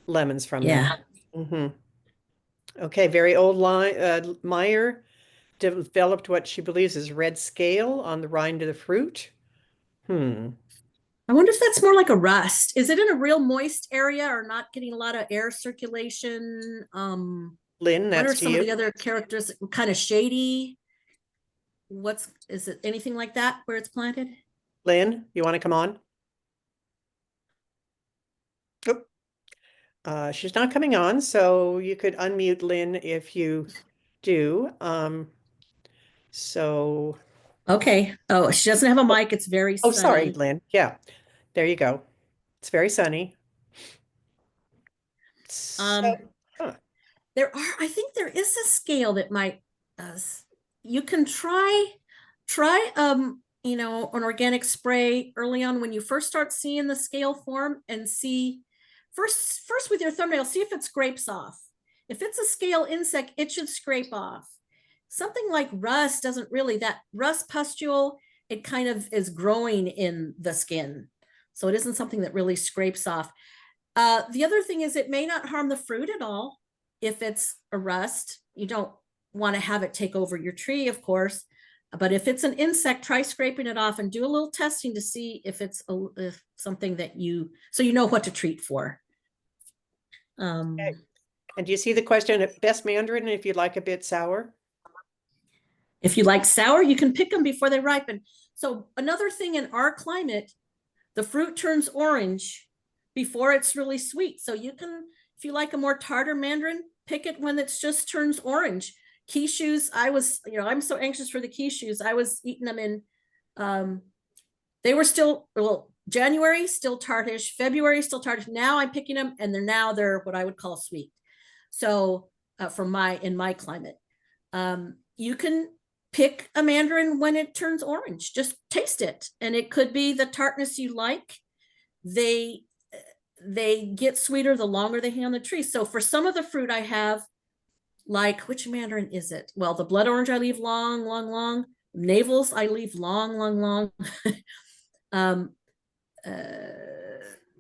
lemons from them. Mm-hmm. Okay, very old line. Meyer developed what she believes is red scale on the rind of the fruit. I wonder if that's more like a rust. Is it in a real moist area or not getting a lot of air circulation? Lynn, what are that's to some of you. the other characters? Kind of shady? Is it anything like that where it's planted? Lynn, you want to come on? She's not coming on, so you could unmute Lynn if you do. So, Okay. Oh, she doesn't have a mic. It's very oh, sorry, sunny. Lynn. Yeah, there you go. It's very sunny. So, Um, huh. I think there is a scale that might, uh, you can try, an organic spray early on when you first start seeing the scale form and see first with your thumbnail, see if it scrapes off. If it's a scale insect, it should scrape off. Something like rust doesn't really, that rust pustule, it kind of is growing in the skin. So it isn't something that really scrapes off. The other thing is it may not harm the fruit at all if it's a rust. You don't want to have it take over your tree, of course. But if it's an insect, try scraping it off and do a little testing to see if it's if something that so you know what to treat for. Okay. And do you see the question, best mandarin if you'd like a bit sour? If you like sour, you can pick them before they ripen. So another thing in our climate, the fruit turns orange before it's really sweet. So you can, if you like a more tartar mandarin, pick it when it just turns orange. Quiches, I'm so anxious for the quiches. I was eating them in, they were still, well, January, still tartish, February, still tartish. Now I'm picking them and they're what I would call sweet. So in my climate, you can pick a mandarin when it turns orange. Just taste it, and it could be the tartness you like. They get sweeter the longer they hang on the tree. So for some of the fruit I have, like, which mandarin is it? Well, the blood orange I leave long, long, long. Navels I leave long, long, long. um,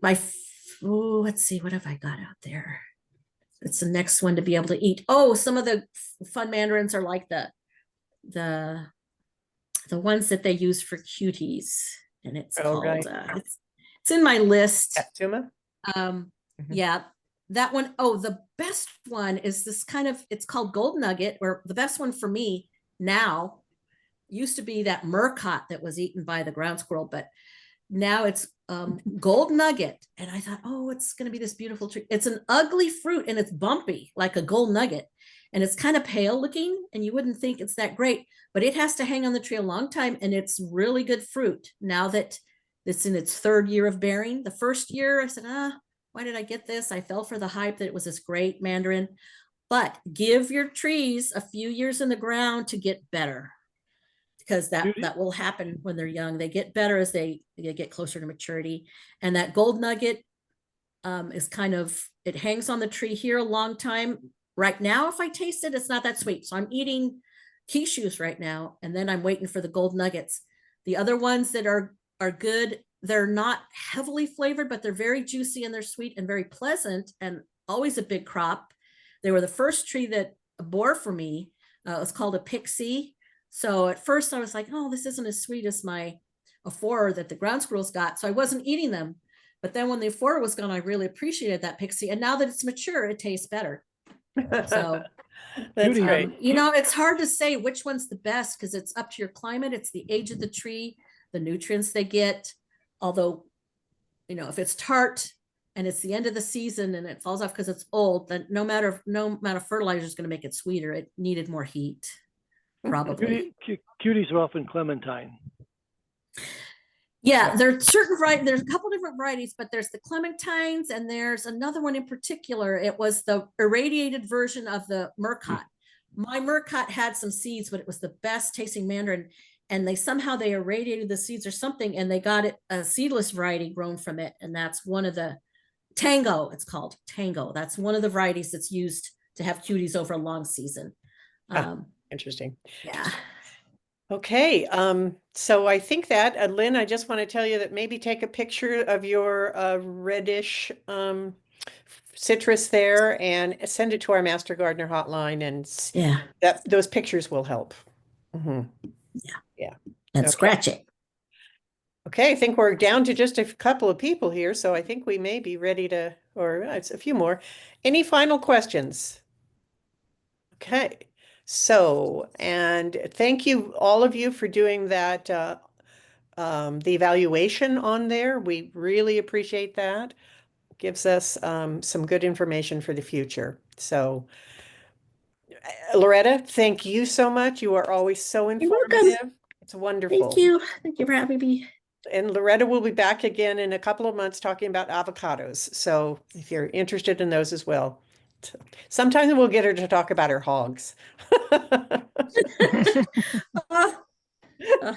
let's see, what have I got out there? It's the next one to be able to eat. Oh, some of the fun mandarins are like the ones that they use for cuties, and it's Oh, called right. it's in my list. Satsuma? Yeah, that one. Oh, the best one is this it's called gold nugget, or the best one for me now used to be that murcot that was eaten by the ground squirrel, but now it's gold nugget. And I thought, oh, it's going to be this beautiful tree. It's an ugly fruit and it's bumpy like a gold nugget. And it's kind of pale looking and you wouldn't think it's that great, but it has to hang on the tree a long time. And it's really good fruit now that it's in its third year of bearing. The first year I said, why did I get this? I fell for the hype that it was this great mandarin. But give your trees a few years in the ground to get better, because that will happen when they're young. They get better as they get closer to maturity. And that gold nugget is it hangs on the tree here a long time. Right now, if I taste it, it's not that sweet. So I'm eating quiches right now, and then I'm waiting for the gold nuggets. The other ones that are good, they're not heavily flavored, but they're very juicy and they're sweet and very pleasant and always a big crop. They were the first tree that bore for me. It was called a pixie. So at first I was like, oh, this isn't as sweet as my afora that the ground squirrels got. So I wasn't eating them. But then when the afora was gone, I really appreciated that pixie. And now that it's mature, it tastes better. So That's great. it's hard to say which one's the best because it's up to your climate. It's the age of the tree, the nutrients they get. Although, if it's tart and it's the end of the season and it falls off because it's old, then no amount of fertilizer is going to make it sweeter. It needed more heat, probably. Cuties are often clementine. Yeah, there are certain varieties. There's a couple different varieties, but there's the clementines and there's another one in particular. It was the irradiated version of the murcot. My murcot had some seeds, but it was the best tasting mandarin. And they irradiated the seeds or something, and they got a seedless variety grown from it. And that's one of the Tango. It's called Tango. That's one of the varieties that's used to have cuties over a long season. Interesting. Yeah. Okay, so I think that, Lynn, I just want to tell you that maybe take a picture of your reddish citrus there and send it to our Master Gardener hotline, and those pictures will help. Yeah. And scratch it. Okay, I think we're down to just a couple of people here, so I think we may be ready to, or it's a few more. Any final questions? Okay. So, and thank you, all of you, for doing that, the evaluation on there. We really appreciate that. Gives us some good information for the future. So Loretta, thank you so much. You are always so You're welcome. informative. It's wonderful. Thank you. Thank you for having me. And Loretta will be back again in a couple of months talking about avocados. So if you're interested in those as well, sometime we'll get her to talk about her hogs. Uh, uh,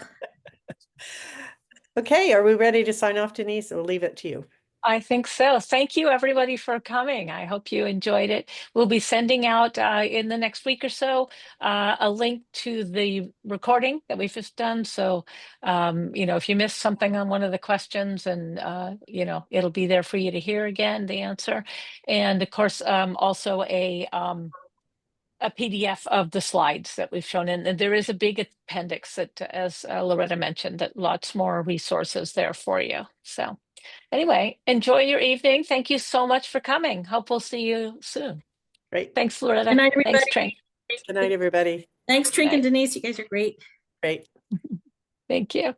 Okay, are we ready to sign off, Denise? We'll leave it to you. I think so. Thank you, everybody, for coming. I hope you enjoyed it. We'll be sending out in the next week or so a link to the recording that we've just done. So, if you missed something on one of the questions, and it'll be there for you to hear again the answer. And of course, also a PDF of the slides that we've shown in. And there is a big appendix that, as Loretta mentioned, that lots more resources there for you. So. Anyway, enjoy your evening. Thank you so much for coming. Hope we'll see you soon. Great. Thanks, Loretta. Good night, Thanks, everybody. Trink. Good night, everybody. Thanks, Trink and Denise. You guys are great. Great. Thank you.